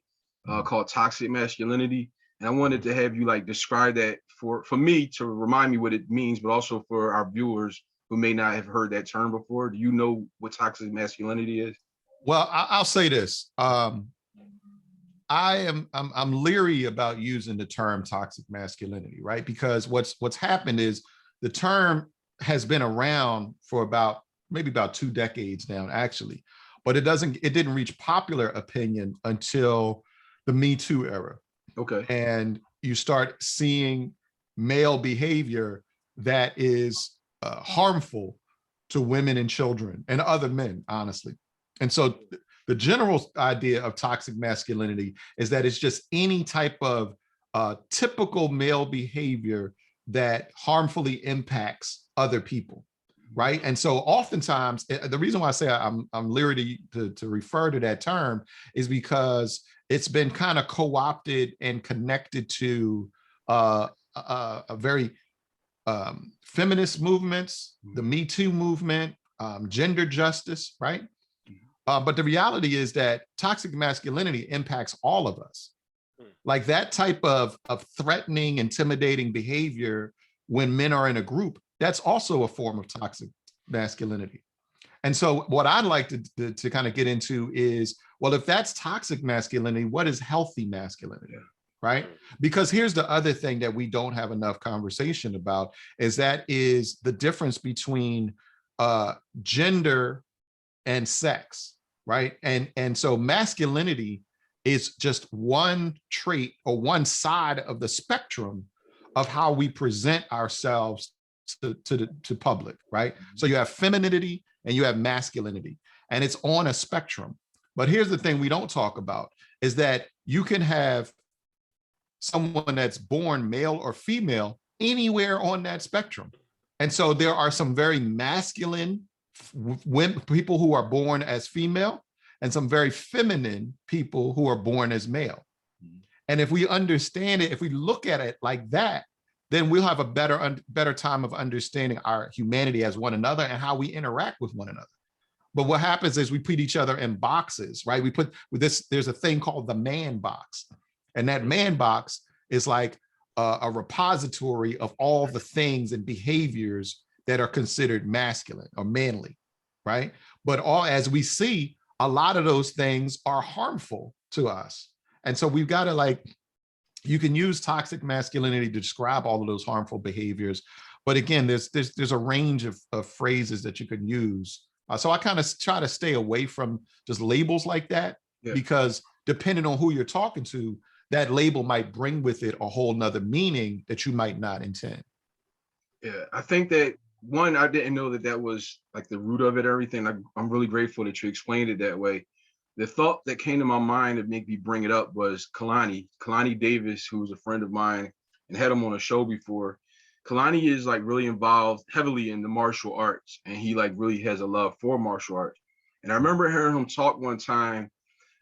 called toxic masculinity. And I wanted to have you like describe that for me to remind me what it means, but also for our viewers who may not have heard that term before. Do you know what toxic masculinity is? Well, I'll say this. I'm leery about using the term toxic masculinity, right? Because what's happened is the term has been around for maybe about 2 decades now, actually, but it didn't reach popular opinion until the Me Too era. Okay. And you start seeing male behavior that is harmful to women and children and other men, honestly. And so the general idea of toxic masculinity is that it's just any type of typical male behavior that harmfully impacts other people, right? And so oftentimes, the reason why I say I'm leery to refer to that term is because it's been kind of co-opted and connected to a very feminist movements, the Me Too movement, gender justice, right? But the reality is that toxic masculinity impacts all of us. Like that type of threatening, intimidating behavior when men are in a group, that's also a form of toxic masculinity. And so what I'd like to kind of get into is, well, if that's toxic masculinity, what is healthy masculinity, right? Because here's the other thing that we don't have enough conversation about is the difference between gender and sex, right? And so masculinity is just one trait or one side of the spectrum of how we present ourselves to public, right? So you have femininity and you have masculinity, and it's on a spectrum. But here's the thing we don't talk about is that you can have someone that's born male or female anywhere on that spectrum. And so there are some very masculine people who are born as female and some very feminine people who are born as male. And if we understand it, if we look at it like that, then we'll have a better time of understanding our humanity as one another and how we interact with one another. But what happens is we put each other in boxes, right? We put this, there's a thing called the man box. And that man box is like a repository of all the things and behaviors that are considered masculine or manly, right? But as we see, a lot of those things are harmful to us. And so we've got to you can use toxic masculinity to describe all of those harmful behaviors. But again, there's a range of phrases that you can use. So I kind of try to stay away from just labels like that, because depending on who you're talking to, that label might bring with it a whole nother meaning that you might not intend. Yeah, I think that one, I didn't know that was like the root of it, everything. I'm really grateful that you explained it that way. The thought that came to my mind to make me bring it up was Kalani Davis, who was a friend of mine and had him on a show before. Kalani is like really involved heavily in the martial arts, and he like really has a love for martial arts. And I remember hearing him talk one time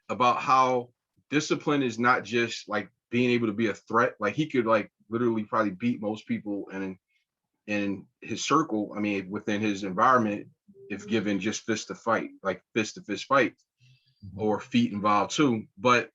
about how discipline is not just like being able to be a threat. Like he could like literally probably beat most people in his circle. I mean, within his environment, if given just fist to fight, like fist to fist fight, or feet involved too. But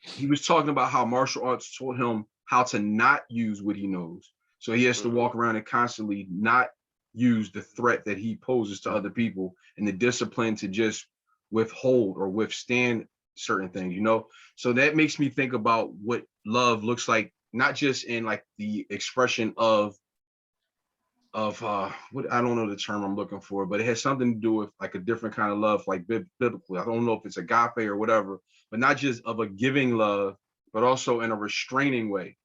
he was talking about how martial arts taught him how to not use what he knows. So he has to walk around and constantly not use the threat that he poses to other people, and the discipline to just withhold or withstand certain things, you know? So that makes me think about what love looks like, not just in like the expression of what, I don't know the term I'm looking for, but it has something to do with like a different kind of love, like biblically. I don't know if it's agape or whatever, but not just of a giving love, but also in a restraining way.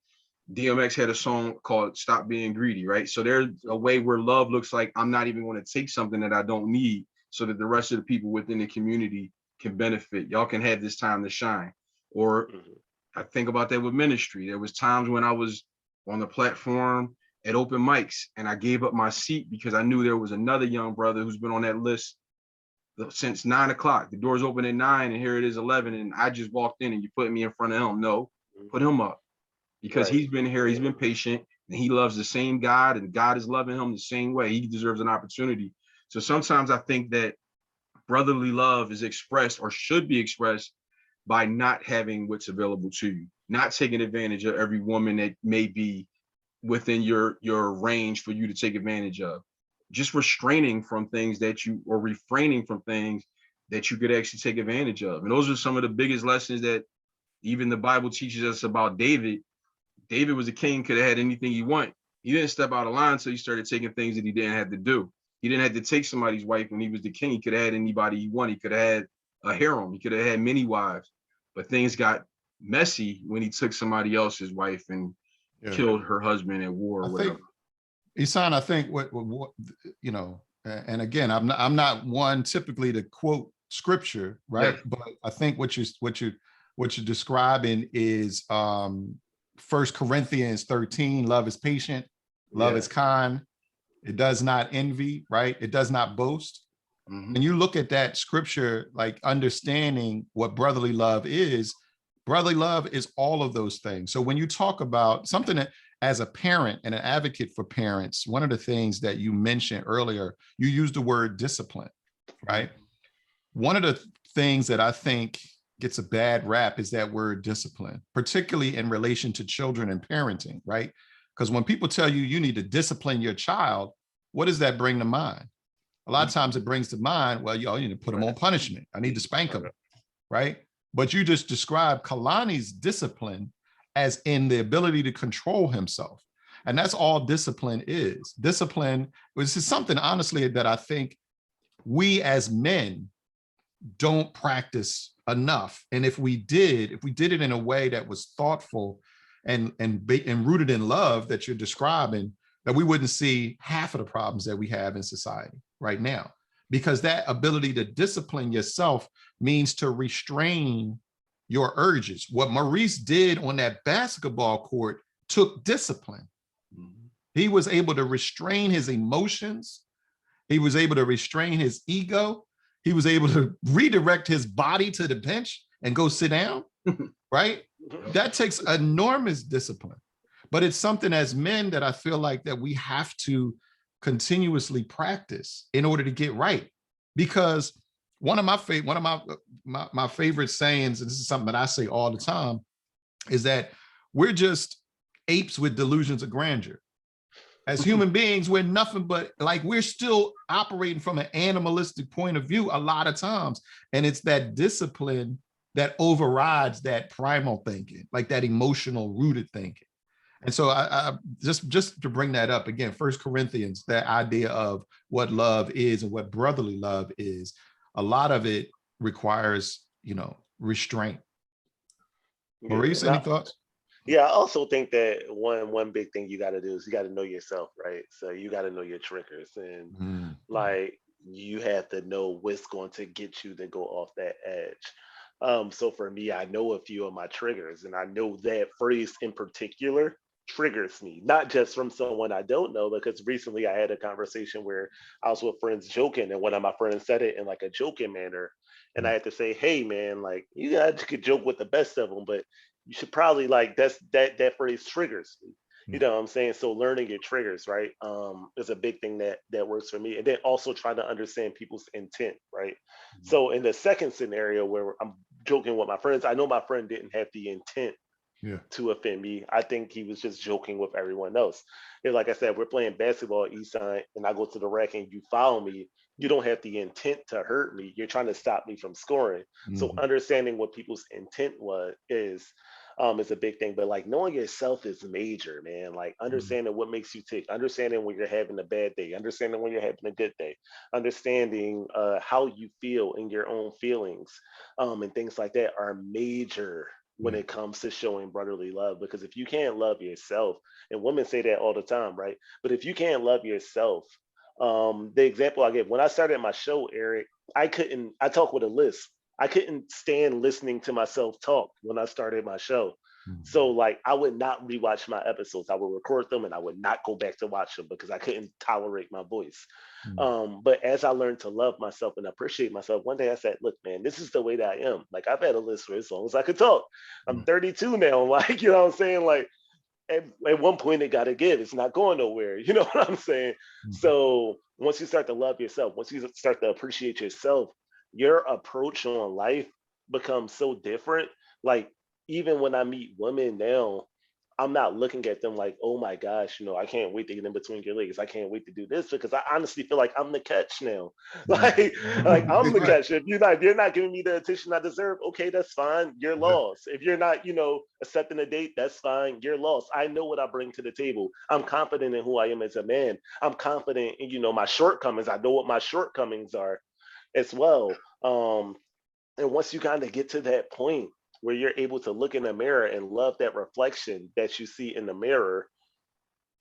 DMX had a song called Stop Being Greedy, right? So there's a way where love looks like I'm not even going to take something that I don't need so that the rest of the people within the community can benefit. Y'all can have this time to shine. Or I think about that with ministry. There was times when I was on the platform at open mics and I gave up my seat because I knew there was another young brother who's been on that list since 9 o'clock. The doors open at 9 and here it is 11 and I just walked in and you put me in front of him. No, put him up, because he's been here, he's been patient, and he loves the same God, and God is loving him the same way. He deserves an opportunity. So sometimes I think that brotherly love is expressed or should be expressed by not having what's available to you, not taking advantage of every woman that may be within your range for you to take advantage of, just restraining from things that you, or refraining from things that you could actually take advantage of. And those are some of the biggest lessons that even the Bible teaches us about David. David was a king, could have had anything he wanted. He didn't step out of line until he started taking things that he didn't have to do. He didn't have to take somebody's wife when he was the king. He could have had anybody he wanted. He could have had a harem. He could have had many wives. But things got messy when he took somebody else's wife and killed her husband at war or whatever. Ihsan, I think what you know, and again, I'm not one typically to quote scripture, right? Yeah. But I think what you're describing is 1 Corinthians 13, love is patient, love is kind, it does not envy, right? It does not boast. When you look at that scripture, like understanding what brotherly love is all of those things. So when you talk about something that, as a parent and an advocate for parents, one of the things that you mentioned earlier, you used the word discipline, right? One of the things that I think gets a bad rap is that word discipline, particularly in relation to children and parenting, right? Because when people tell you you need to discipline your child, what does that bring to mind? A lot of times it brings to mind, well, you need to put them on punishment. I need to spank them, right? But you just described Kalani's discipline as in the ability to control himself. And that's all discipline is. Discipline, which is something, honestly, that I think we as men don't practice enough. And if we did it in a way that was thoughtful and rooted in love that you're describing, that we wouldn't see half of the problems that we have in society right now. Because that ability to discipline yourself means to restrain your urges. What Maurice did on that basketball court took discipline. He was able to restrain his emotions. He was able to restrain his ego. He was able to redirect his body to the bench and go sit down, right? That takes enormous discipline. But it's something as men that I feel like that we have to continuously practice in order to get right. Because one of my favorite sayings, and this is something that I say all the time, is that we're just apes with delusions of grandeur. As human beings, we're nothing but, like, we're still operating from an animalistic point of view a lot of times. And it's that discipline that overrides that primal thinking, like that emotional rooted thinking. And so I just to bring that up again, 1 Corinthians, that idea of what love is and what brotherly love is, a lot of it requires, restraint. Maurice, any thoughts? Yeah, I also think that one big thing you got to do is you got to know yourself, right? So you got to know your triggers, and like you have to know what's going to get you to go off that edge. So for me, I know a few of my triggers, and I know that phrase in particular triggers me, not just from someone I don't know, because recently I had a conversation where I was with friends joking, and one of my friends said it in like a joking manner, and I had to say, hey man, like you guys could joke with the best of them, but you should probably like that phrase triggers me. You know what I'm saying? So learning your triggers, right, is a big thing that works for me. And then also trying to understand people's intent, right? So in the second scenario where I'm joking with my friends, I know my friend didn't have the intent Yeah. to offend me. I think he was just joking with everyone else. And like I said, we're playing basketball at Ihsan, and I go to the rack and you foul me. You don't have the intent to hurt me. You're trying to stop me from scoring. So understanding what people's intent is a big thing. But like knowing yourself is major, man. Like understanding what makes you tick, understanding when you're having a bad day, understanding when you're having a good day, understanding how you feel in your own feelings, and things like that are major when it comes to showing brotherly love. Because if you can't love yourself, and women say that all the time, right? But if you can't love yourself, the example I give, when I started my show, Eric, I talk with a list. I couldn't stand listening to myself talk when I started my show. So like I would not rewatch my episodes. I would record them and I would not go back to watch them because I couldn't tolerate my voice. But as I learned to love myself and appreciate myself, one day I said, look, man, this is the way that I am. Like I've had a list for as long as I could talk. I'm 32 now. Like, you know what I'm saying? Like at one point it got to give. It's not going nowhere. You know what I'm saying? So once you start to love yourself, once you start to appreciate yourself, your approach on life becomes so different. Like even when I meet women now, I'm not looking at them like, oh my gosh, I can't wait to get in between your legs. I can't wait to do this because I honestly feel like I'm the catch now. Like I'm the catch. If you're not giving me the attention I deserve, okay, that's fine. You're lost. If you're not, accepting a date, that's fine. You're lost. I know what I bring to the table. I'm confident in who I am as a man. I'm confident in, my shortcomings. I know what my shortcomings are as well. And once you kind of get to that point where you're able to look in the mirror and love that reflection that you see in the mirror,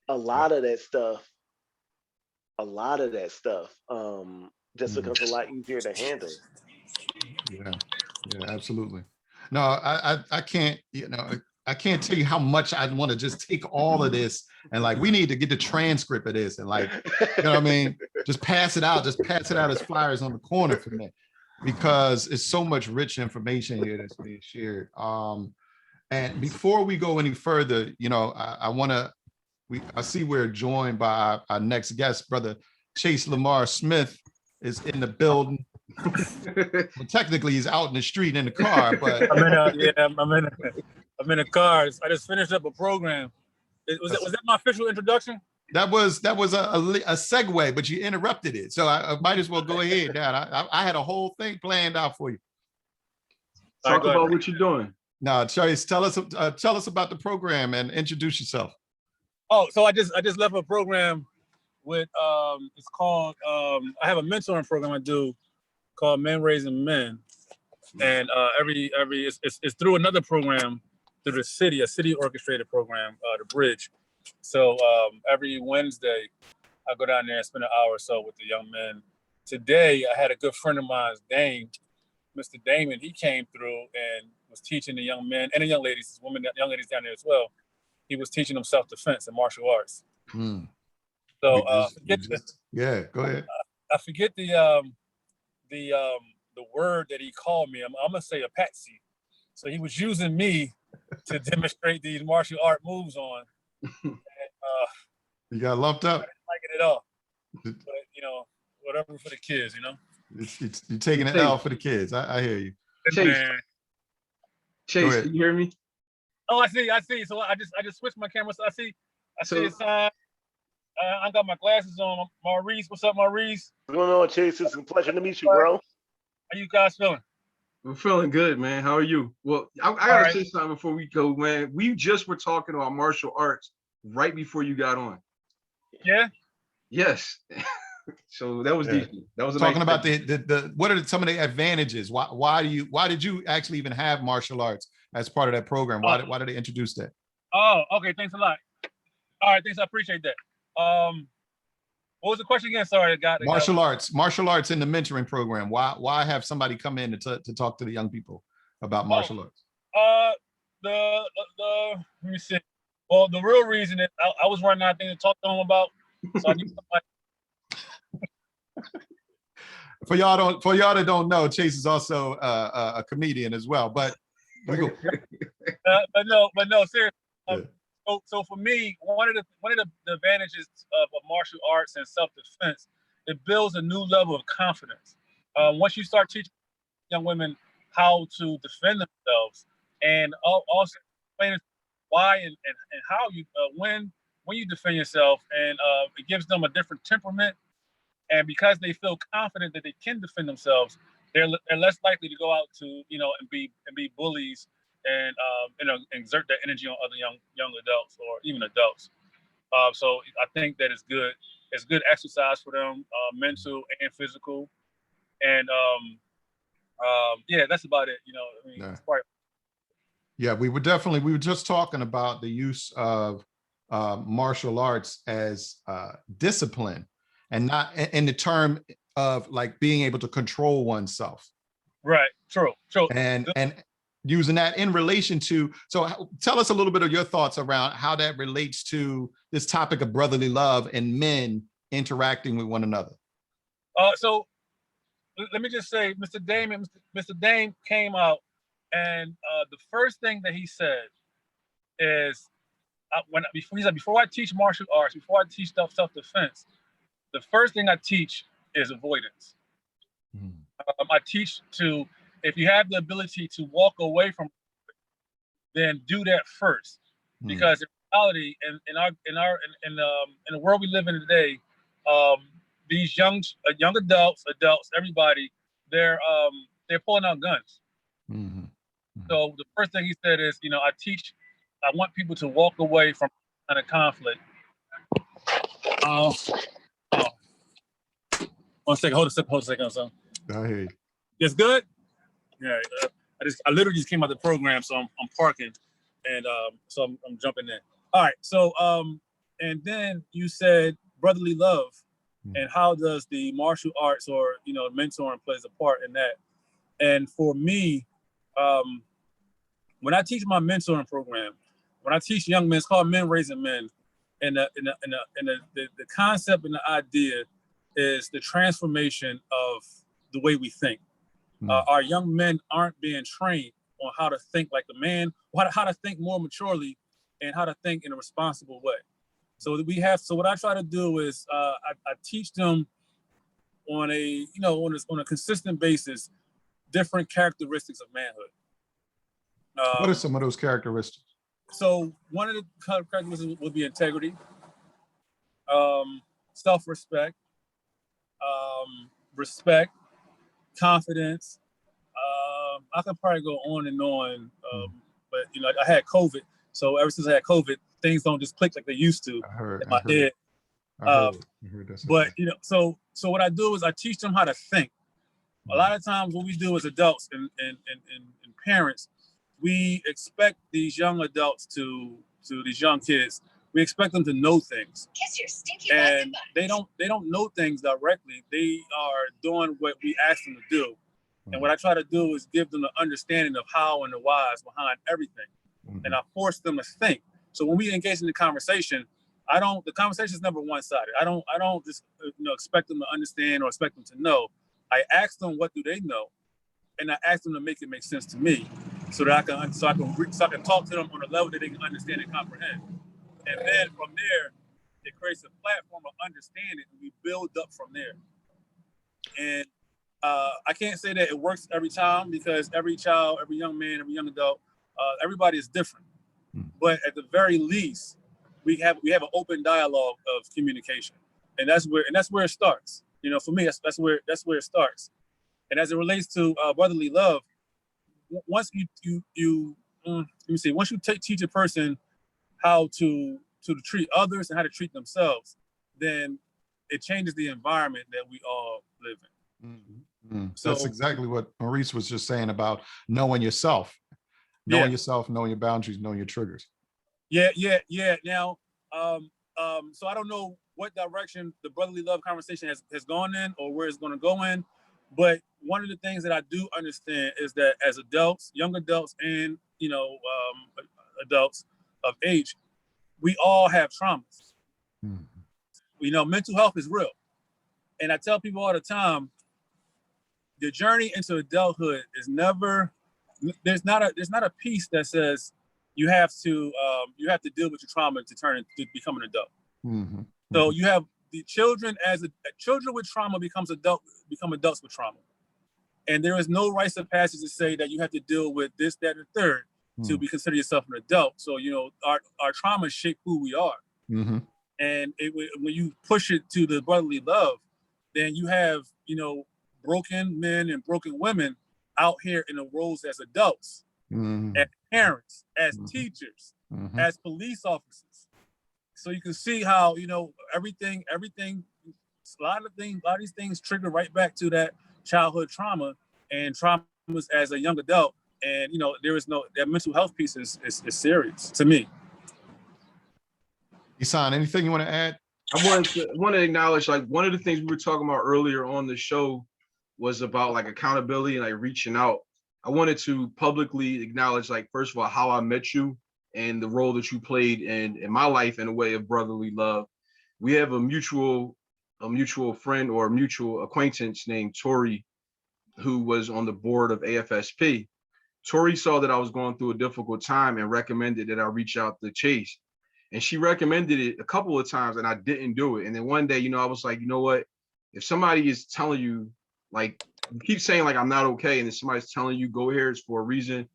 a lot of that stuff just becomes a lot easier to handle. Yeah, absolutely. No, I can't, I can't tell you how much I want to just take all of this and like, we need to get the transcript of this and like, you know what I mean? Just pass it out as flyers on the corner for me, because it's so much rich information here that's being shared. And before we go any further, I see we're joined by our next guest, brother Chase Lamar Smith is in the building. Well, technically he's out in the street in the car, but I'm in a car. I just finished up a program. Was that my official introduction? That was a segue, but you interrupted it. So I might as well go ahead, Dad. I had a whole thing planned out for you. Talk about what you're doing. No, Chase, tell us about the program and introduce yourself. Oh, so I just left a program with it's called I have a mentoring program I do called Men Raising Men, and it's through another program through a city orchestrated program, the Bridge. So every Wednesday I go down there and spend an hour or so with the young men. Today I had a good friend of mine, Mr. Damon. He came through and was teaching the young men and the young ladies, young ladies down there as well. He was teaching them self-defense and martial arts. So go ahead. I forget the word that he called me. I'm gonna say a patsy. So he was using me to demonstrate these martial art moves on. And, you got lumped up. I didn't like it at all. But whatever for the kids, You're taking an L for the kids. I hear you. Chase, can you hear me? Oh, I see. So I just switched my camera. So I see Ihsan. I got my glasses on. Maurice, what's up, Maurice? What's going on, Chase? It's a pleasure to meet you, bro. How you guys feeling? We're feeling good, man. How are you? Well, I gotta say something before we go, man. We just were talking about martial arts right before you got on. Yeah. Yes. So that was decent. That was talking about the what are some of the advantages? Why did you actually even have martial arts as part of that program? Why did they introduce that? Oh, okay. Thanks a lot. All right, thanks. I appreciate that. What was the question again? Sorry, I got martial arts in the mentoring program. Why have somebody come in to talk to the young people about martial arts? Let me see. Well, the real reason is I was running out of things to talk to them about. So I need somebody. For y'all that don't know, Chase is also a comedian as well. But but no, seriously. Yeah. So for me, one of the advantages of martial arts and self-defense, it builds a new level of confidence. Once you start teaching young women how to defend themselves, and also explaining why and how you when you defend yourself, and it gives them a different temperament. And because they feel confident that they can defend themselves, they're less likely to go out to and be bullies and exert their energy on other young adults or even adults. So I think that it's good. It's good exercise for them, mental and physical. And yeah, that's about it. I mean, Yeah. it's probably. Yeah, we were just talking about the use of martial arts as discipline, and not in the term of like being able to control oneself. Right. True. And using that in relation to, so tell us a little bit of your thoughts around how that relates to this topic of brotherly love and men interacting with one another. So let me just say, Mr. Dame came out, and the first thing that he said is, before I teach martial arts, before I teach self-defense, the first thing I teach is avoidance. I teach to, if you have the ability to walk away from, then do that first, because in reality, in the world we live in today, these young adults, everybody, they're pulling out guns. So the first thing he said is, I want people to walk away from kind of conflict. One second, hold a second, son. I hear you. It's good. Yeah, I literally just came out the program, so I'm parking, and so I'm jumping in. All right, so and then you said brotherly love, and how does the martial arts or mentoring plays a part in that? And for me, when I teach my mentoring program, when I teach young men, it's called Men Raising Men, and the concept and the idea is the transformation of the way we think. Our young men aren't being trained on how to think like a man, how to think more maturely, and how to think in a responsible way. So what I try to do is I teach them on a consistent basis different characteristics of manhood. What are some of those characteristics? So one of the characteristics would be integrity, self-respect, respect, confidence. I could probably go on and on, but I had COVID, so ever since I had COVID, things don't just click like they used to in my head. I heard that. But so what I do is I teach them how to think. A lot of times, what we do as adults and parents, we expect these young adults to these young kids. We expect them to know things. Kiss your stinky and they don't know things directly. They are doing what we ask them to do. And what I try to do is give them the understanding of how and the whys behind everything. And I force them to think. So when we engage in the conversation, the conversation is never one-sided. I don't just expect them to understand or expect them to know. I ask them what do they know, and I ask them to make it make sense to me, so that I can talk to them on a level that they can understand and comprehend. And then from there, it creates a platform of understanding, and we build up from there. And I can't say that it works every time, because every child, every young man, every young adult, everybody is different. But at the very least, we have an open dialogue of communication, and that's where it starts. For me, that's where it starts. And as it relates to brotherly love, once once you teach a person how to treat others and how to treat themselves, then it changes the environment that we all live in. So that's exactly what Maurice was just saying about knowing yourself, yourself, knowing your boundaries, knowing your triggers. Yeah. Now, so I don't know what direction the brotherly love conversation has gone in, or where it's going to go in. But one of the things that I do understand is that as adults, young adults, and adults of age, we all have traumas. Mental health is real, and I tell people all the time, the journey into adulthood is never. There's not a piece that says you have to deal with your trauma to become an adult. Mm-hmm. So you have the children children with trauma become adults with trauma. And there is no rites of passage to say that you have to deal with this, that, and the third to be consider yourself an adult. So, our trauma shape who we are. Mm-hmm. And when you push it to the brotherly love, then you have, broken men and broken women out here in the roles as adults, as parents, as teachers, as police officers. So you can see how, everything, a lot of these things trigger right back to that childhood trauma and traumas as a young adult. And, there is that mental health piece is serious to me. Ihsan, anything you want to add? I want to acknowledge, like, one of the things we were talking about earlier on the show was about like accountability and like reaching out. I wanted to publicly acknowledge, like, first of all, how I met you and the role that you played in my life in a way of brotherly love. We have a mutual friend or a mutual acquaintance named Tori, who was on the board of AFSP. Tori saw that I was going through a difficult time and recommended that I reach out to Chase. And she recommended it a couple of times and I didn't do it. And then one day, I was like, you know what? If somebody is telling you, like, you keep saying like I'm not okay, and then somebody's telling you go here, it's for a reason,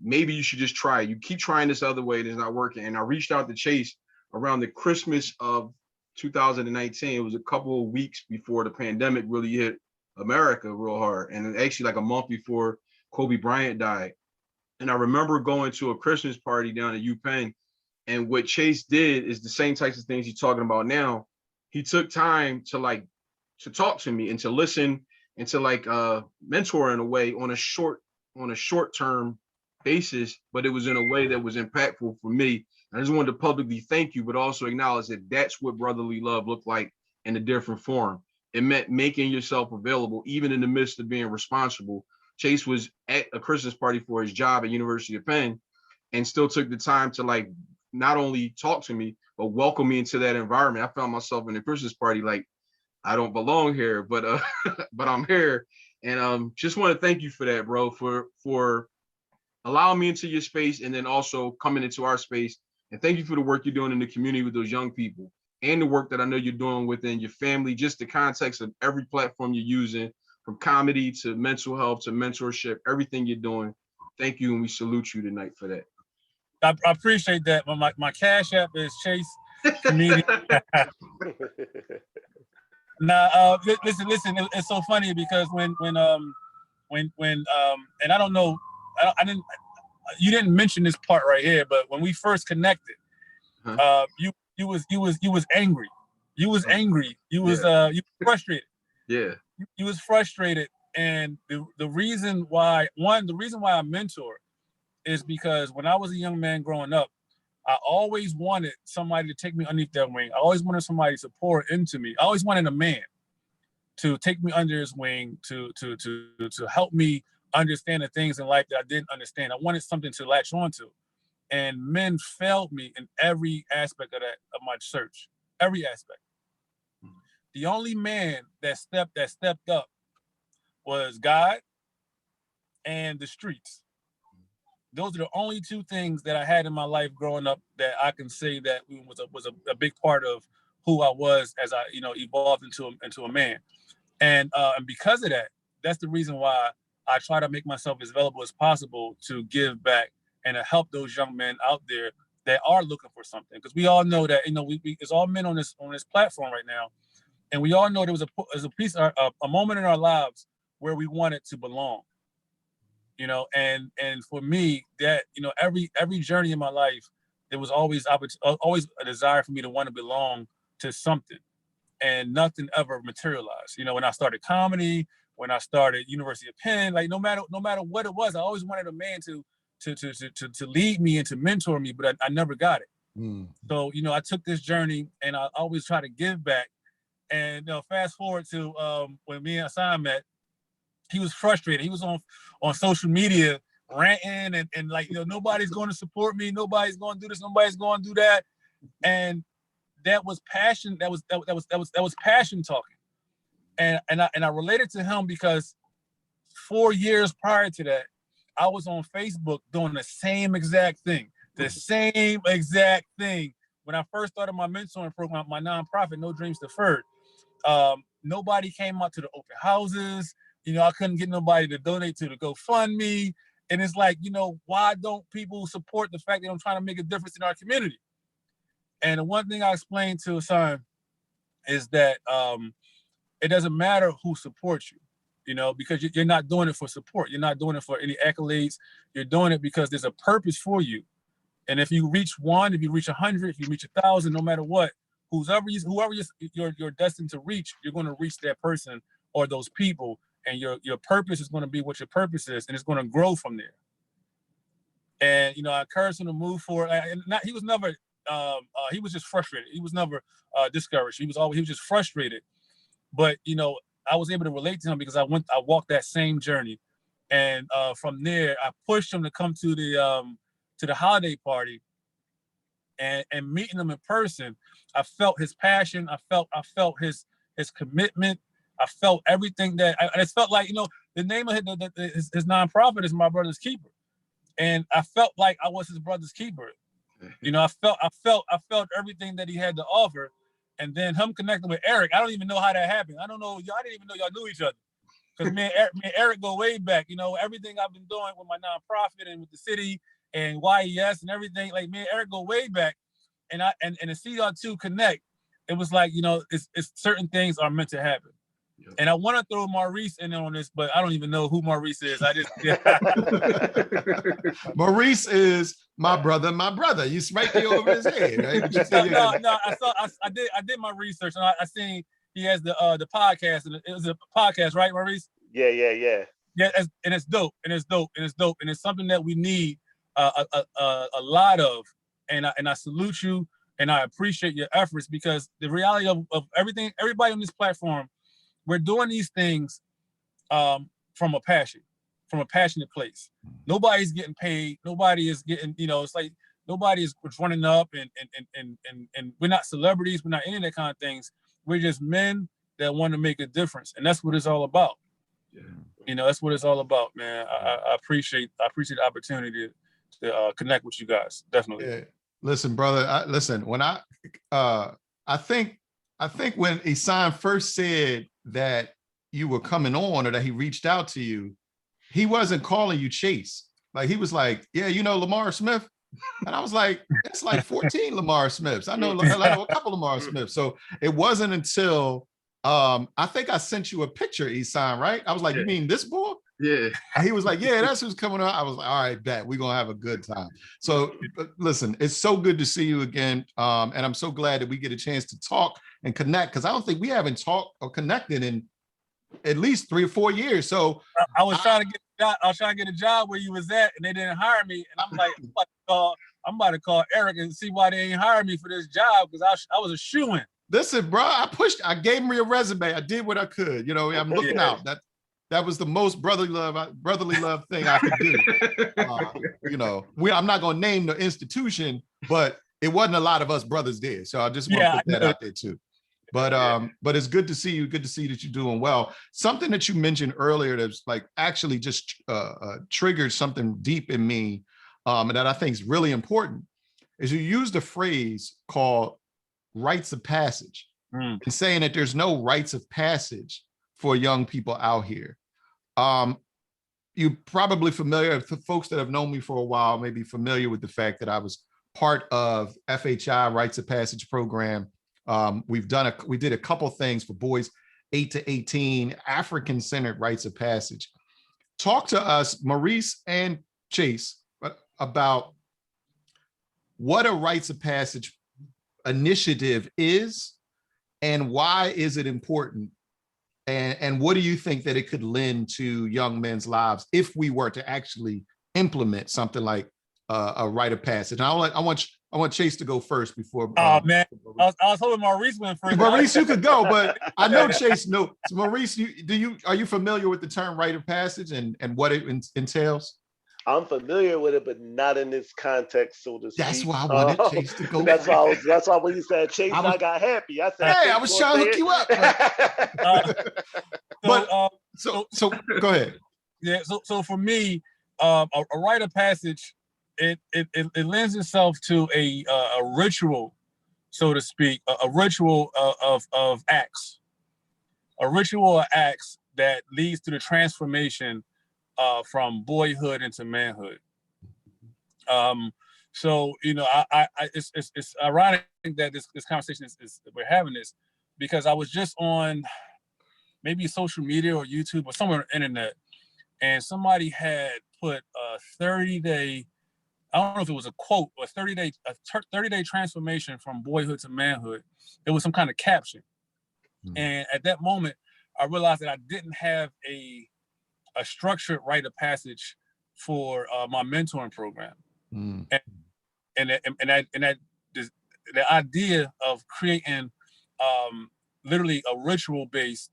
maybe you should just try it. You keep trying this other way and it's not working. And I reached out to Chase around the Christmas of 2019. It was a couple of weeks before the pandemic really hit America real hard. And actually like a month before Kobe Bryant died. And I remember going to a Christmas party down at UPenn. And what Chase did is the same types of things he's talking about now. He took time to talk to me and to listen and to mentor in a way on a short-term basis, but it was in a way that was impactful for me. I just wanted to publicly thank you, but also acknowledge that that's what brotherly love looked like in a different form. It meant making yourself available, even in the midst of being responsible. Chase was at a Christmas party for his job at University of Penn and still took the time to not only talk to me, but welcome me into that environment. I found myself in a Christmas party, like, I don't belong here, but but I'm here. And just want to thank you for that, bro, for allowing me into your space and then also coming into our space. And thank you for the work you're doing in the community with those young people and the work that I know you're doing within your family, just the context of every platform you're using, from comedy to mental health to mentorship, everything you're doing. Thank you, and we salute you tonight for that. I appreciate that. My Cash App is Chase Comedian. Now, listen. It's so funny because when and I don't know, you didn't mention this part right here, but when we first connected, you was angry. You was angry. You was frustrated. Yeah. You was frustrated, and the reason why I mentor is because when I was a young man growing up, I always wanted somebody to take me underneath their wing. I always wanted somebody to pour into me. I always wanted a man to take me under his wing, to help me understand the things in life that I didn't understand. I wanted something to latch onto. And men failed me in every aspect of my search, every aspect. The only man that stepped up was God and the streets. Those are the only two things that I had in my life growing up that I can say that was a big part of who I was as I evolved into a man. And because of that, that's the reason why I try to make myself as available as possible to give back and to help those young men out there that are looking for something. Because we all know that we it's all men on this platform right now, and we all know there was a moment in our lives where we wanted to belong. And for me, that every journey in my life, there was always a desire for me to want to belong to something, and nothing ever materialized. When I started comedy, when I started University of Penn, like no matter what it was, I always wanted a man to lead me and to mentor me, but I never got it. So I took this journey, and I always try to give back. And fast forward to when me and Ihsan met. He was frustrated. He was on social media ranting and nobody's going to support me. Nobody's going to do this. Nobody's going to do that. And that was passion. That was passion talking. And I related to him because 4 years prior to that, I was on Facebook doing the same exact thing. The same exact thing. When I first started my mentoring program, my nonprofit, No Dreams Deferred, nobody came out to the open houses. I couldn't get nobody to donate to the GoFundMe. And it's like, why don't people support the fact that I'm trying to make a difference in our community? And the one thing I explained to Ihsan is that it doesn't matter who supports you, because you're not doing it for support. You're not doing it for any accolades. You're doing it because there's a purpose for you. And if you reach 1, if you reach 100, if you reach 1,000, no matter what, whoever you're destined to reach, you're going to reach that person or those people, and your purpose is going to be what your purpose is, and it's going to grow from there. And I encouraged him to move forward. He was never. He was just frustrated. He was never discouraged. He was just frustrated. But I was able to relate to him because I walked that same journey, and from there I pushed him to come to the holiday party, and meeting him in person. I felt his passion. I felt his commitment. I felt everything that I just felt like, the name of his nonprofit is My Brother's Keeper. And I felt like I was his brother's keeper. I felt everything that he had to offer. And then him connecting with Eric, I don't even know how that happened. I don't know. I didn't even know y'all knew each other. Because me and Eric go way back. Everything I've been doing with my nonprofit and with the city and YES and everything, like me and Eric go way back. And to see y'all two connect, it was like, it's certain things are meant to happen. Yep. And I want to throw Maurice in on this, but I don't even know who Maurice is. Maurice is my brother. He's right there over his head, right? No. I did my research, and I seen he has the podcast, and it was a podcast, right, Maurice? Yeah. Yeah, and it's dope, and it's something that we need a lot of. And I salute you, and I appreciate your efforts, because the reality of everybody on this platform, we're doing these things from a passionate place. Nobody's getting paid. Nobody is getting, it's like nobody is running up, and we're not celebrities. We're not any of that kind of things. We're just men that want to make a difference, and that's what it's all about. Yeah. That's what it's all about, man. I appreciate the opportunity to connect with you guys. Definitely. Yeah. Listen, brother. When I think when Ihsan first said that you were coming on, or that he reached out to you, he wasn't calling you Chase. Like, he was like, yeah, Lamar Smith. And I was like, it's like 14 Lamar Smiths. I know a couple of Lamar Smiths. So it wasn't until I think I sent you a picture, Ihsan, right? I was like, you mean this boy? Yeah. And he was like, yeah, that's who's coming on. I was like, all right, bet, we're gonna have a good time. So listen, it's so good to see you again. And I'm so glad that we get a chance to talk and connect, because I don't think we haven't talked or connected in at least 3 or 4 years. So I was trying to get a job where you was at, and they didn't hire me. And I'm like, I'm about to call Eric and see why they ain't hired me for this job, because I was a shoo-in. Listen, bro, I gave him your resume. I did what I could. I'm looking out. That was the most brotherly love thing I could do. I'm not gonna name the institution, but it wasn't a lot of us brothers there. So I just want to put that out there too. But it's good to see you. Good to see that you're doing well. Something that you mentioned earlier that's like actually just triggered something deep in me, and that I think is really important, is you used a phrase called rites of passage, and saying that there's no rites of passage for young people out here. You're probably familiar, for folks that have known me for a while, may be familiar with the fact that I was part of FHI Rites of Passage program. We did a couple things for boys 8 to 18, African-centered rites of passage. Talk to us, Maurice and Chase, about what a rites of passage initiative is, and why is it important? And what do you think that it could lend to young men's lives if we were to actually implement something like a rite of passage? And I want Chase to go first before. Oh man, I was hoping Maurice went first. Maurice, you could go, but I know Chase knows. So Maurice, are you familiar with the term rite of passage and what it entails? I'm familiar with it, but not in this context, so to speak. That's why I wanted Chase to go. That's why when you said Chase, I got happy. I said, hey, I was trying to hook you up. So go ahead. Yeah. So for me, a rite of passage it lends itself to a ritual, so to speak, a ritual of acts, a ritual of acts that leads to the transformation from boyhood into manhood. So it's ironic that this conversation is we're having this, because I was just on maybe social media or YouTube or somewhere on the internet, and somebody had put a 30-day, I don't know if it was a quote, or 30-day transformation from boyhood to manhood. It was some kind of caption. And at that moment, I realized that I didn't have a structured rite of passage for my mentoring program. And the idea of creating literally a ritual-based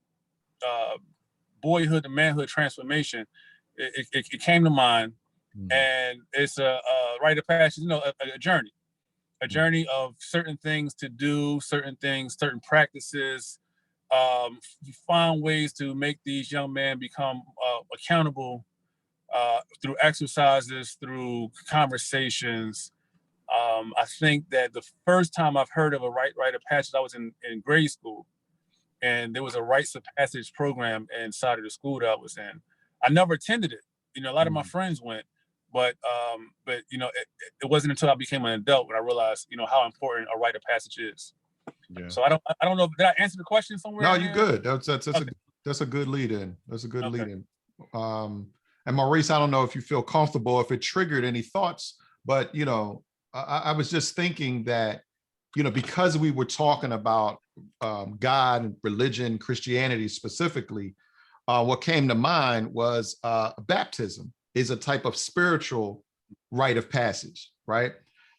boyhood to manhood transformation, it came to mind. And it's a rite of passage, a journey of certain things to do, certain practices. You find ways to make these young men become accountable through exercises, through conversations. I think that the first time I've heard of a rite of passage, I was in grade school, and there was a rites of passage program inside of the school that I was in. I never attended it. A lot of my friends went, but it wasn't until I became an adult when I realized, how important a rite of passage is. Yeah. So I don't know. Did I answer the question somewhere? No, you're good. That's a good lead in. That's a good lead in. And Maurice, I don't know if you feel comfortable, if it triggered any thoughts, but I was just thinking that, because we were talking about God, religion, Christianity specifically, what came to mind was baptism is a type of spiritual rite of passage, right?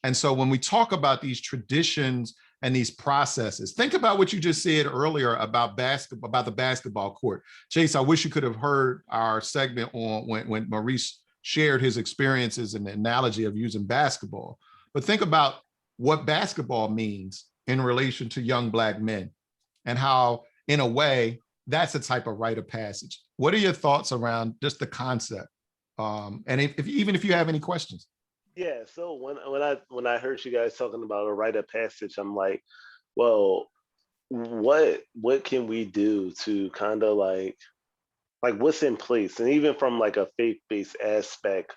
And so when we talk about these traditions and these processes, think about what you just said earlier about basketball, about the basketball court. Chase, I wish you could have heard our segment on when Maurice shared his experiences and the analogy of using basketball. But think about what basketball means in relation to young Black men, and how, in a way, that's a type of rite of passage. What are your thoughts around just the concept? And even if you have any questions. Yeah, so when I heard you guys talking about a rite of passage, I'm like, well, what can we do to kind of like what's in place? And even from like a faith-based aspect,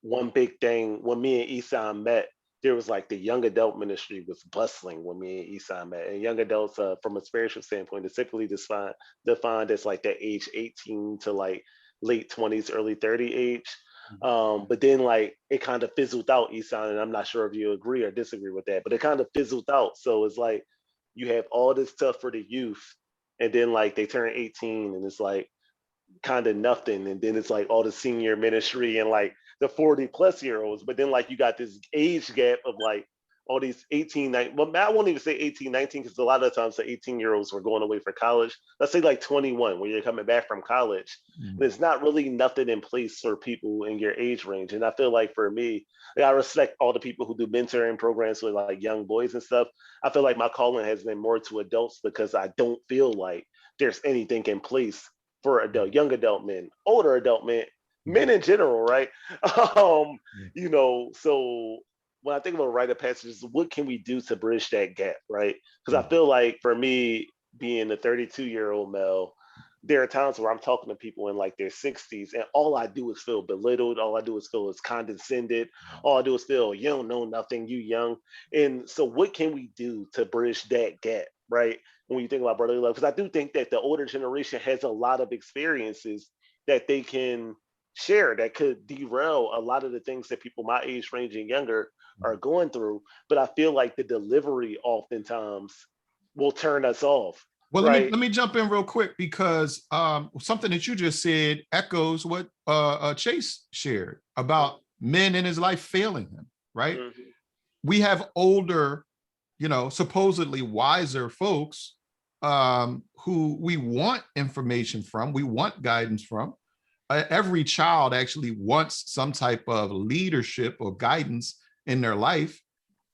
one big thing when me and Ihsan met, there was like the young adult ministry was bustling when me and Ihsan met. And young adults, from a spiritual standpoint, is typically defined as like that age 18 to like late 20s, early 30 age. But then like it kind of fizzled out, Ihsan, and I'm not sure if you agree or disagree with that, but it kind of fizzled out. So it's like you have all this stuff for the youth, and then like they turn 18 and it's like kind of nothing. And then it's like all the senior ministry and like the 40 plus year olds. But then like you got this age gap of like all these 18, 19, well, I won't even say 18, 19, because a lot of times the 18-year-olds were going away for college. Let's say like 21, when you're coming back from college. There's not really nothing in place for people in your age range. And I feel like for me, I respect all the people who do mentoring programs with like young boys and stuff. I feel like my calling has been more to adults, because I don't feel like there's anything in place for young adult men, older adult men in general, right? So when I think about rite of passage, what can we do to bridge that gap, right? Because I feel like for me, being a 32-year-old male, there are times where I'm talking to people in like their 60s, and all I do is feel belittled. All I do is feel is condescended. All I do is feel, you don't know nothing, you young. And so what can we do to bridge that gap, right? When you think about brotherly love, because I do think that the older generation has a lot of experiences that they can share that could derail a lot of the things that people my age range and younger are going through. But I feel like the delivery oftentimes will turn us off. Well, right? let me jump in real quick, because something that you just said echoes what Chase shared about men in his life failing him, right? Mm-hmm. We have older, supposedly wiser folks who we want information from, we want guidance from. Every child actually wants some type of leadership or guidance in their life.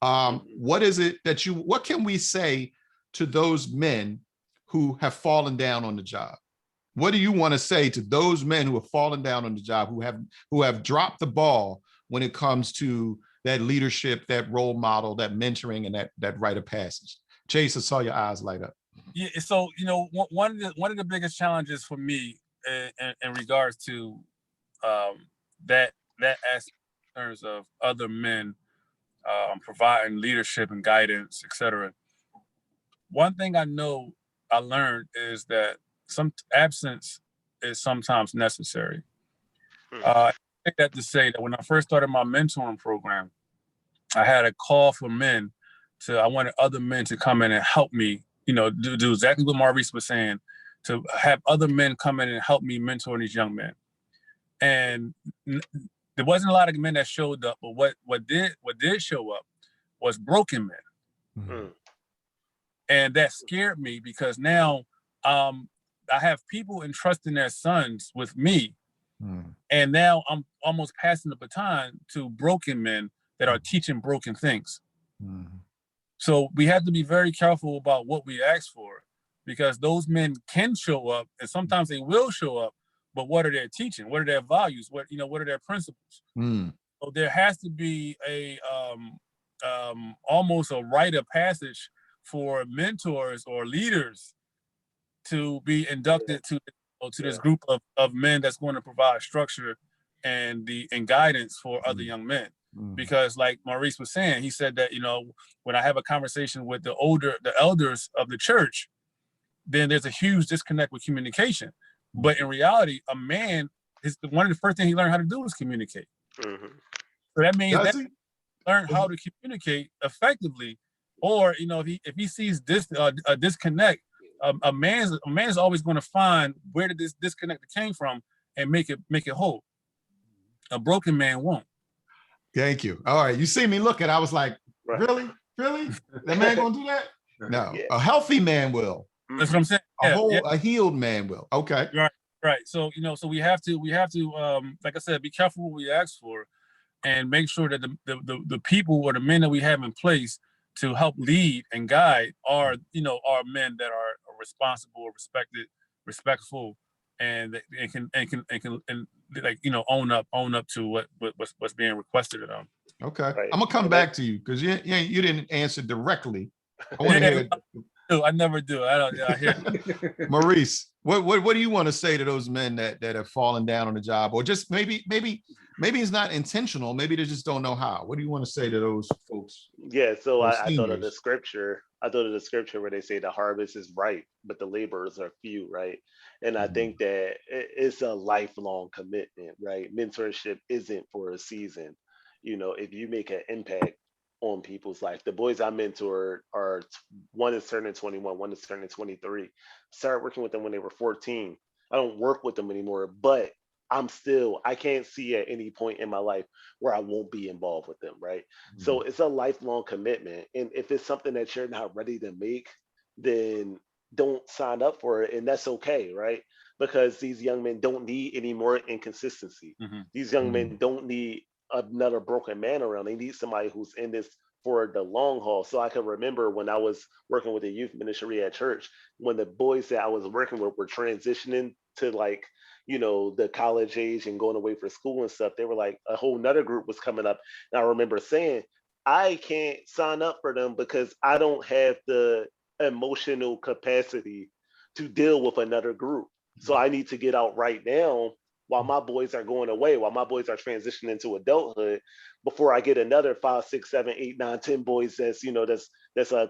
What is it that what can we say to those men who have fallen down on the job? What do you want to say to those men who have fallen down on the job, who have dropped the ball when it comes to that leadership, that role model, that mentoring, and that rite of passage? Chase, I saw your eyes light up. Yeah, so one of the biggest challenges for me in regards to that aspect in terms of other men providing leadership and guidance, etc. One thing I know I learned is that some absence is sometimes necessary. I take that to say that when I first started my mentoring program, I had a call for men I wanted other men to come in and help me, do exactly what Maurice was saying, to have other men come in and help me mentor these young men. And there wasn't a lot of men that showed up, but what did show up was broken men. Mm-hmm. And that scared me because now I have people entrusting their sons with me. And now I'm almost passing the baton to broken men that are teaching broken things. So we have to be very careful about what we ask for, because those men can show up, and sometimes they will show up, but what are they teaching? What are their values? What are their principles? So there has to be a almost a rite of passage for mentors or leaders to be inducted to this group of men that's going to provide structure and guidance for other young men. Because like Maurice was saying, he said that, when I have a conversation with the elders of the church, then there's a huge disconnect with communication. But in reality, a man one of the first things he learned how to do is communicate. So that means that he learn how to communicate effectively, or if he sees a disconnect, a man's always going to find where did this disconnect came from and make it whole. A broken man won't. Thank you. All right, you see me looking. I was like, really? That man gonna do that? No, a healthy man will. That's what I'm saying. A healed man will. Okay. Right. So so we have to like I said, be careful what we ask for, and make sure that the people or the men that we have in place to help lead and guide are men that are responsible, respected, respectful, and can like own up to what's being requested of them. Okay, right. I'm gonna come back to you because you didn't answer directly. I want to hear. I never do. I don't. I hear. Maurice, what do you want to say to those men that have fallen down on the job, or just maybe it's not intentional, maybe they just don't know how? What do you want to say to those folks? Yeah, so I thought of the scripture. Where they say the harvest is ripe, but the laborers are few, right? And I think that it's a lifelong commitment, right? Mentorship isn't for a season. If you make an impact on people's life, the boys I mentored one is turning 21, one is turning 23. Started working with them when they were 14. I don't work with them anymore, but I can't see at any point in my life where I won't be involved with them, right? So it's a lifelong commitment. And if it's something that you're not ready to make, then don't sign up for it. And that's okay, right? Because these young men don't need any more inconsistency. These young men don't need another broken man around. They need somebody who's in this for the long haul. So I can remember when I was working with the youth ministry at church, when the boys that I was working with were transitioning to the college age and going away for school and stuff, they were like, a whole nother group was coming up. And I remember saying, I can't sign up for them because I don't have the emotional capacity to deal with another group. So I need to get out right now while my boys are going away, while my boys are transitioning to adulthood, before I get another 5, 6, 7, 8, 9, 10 boys that's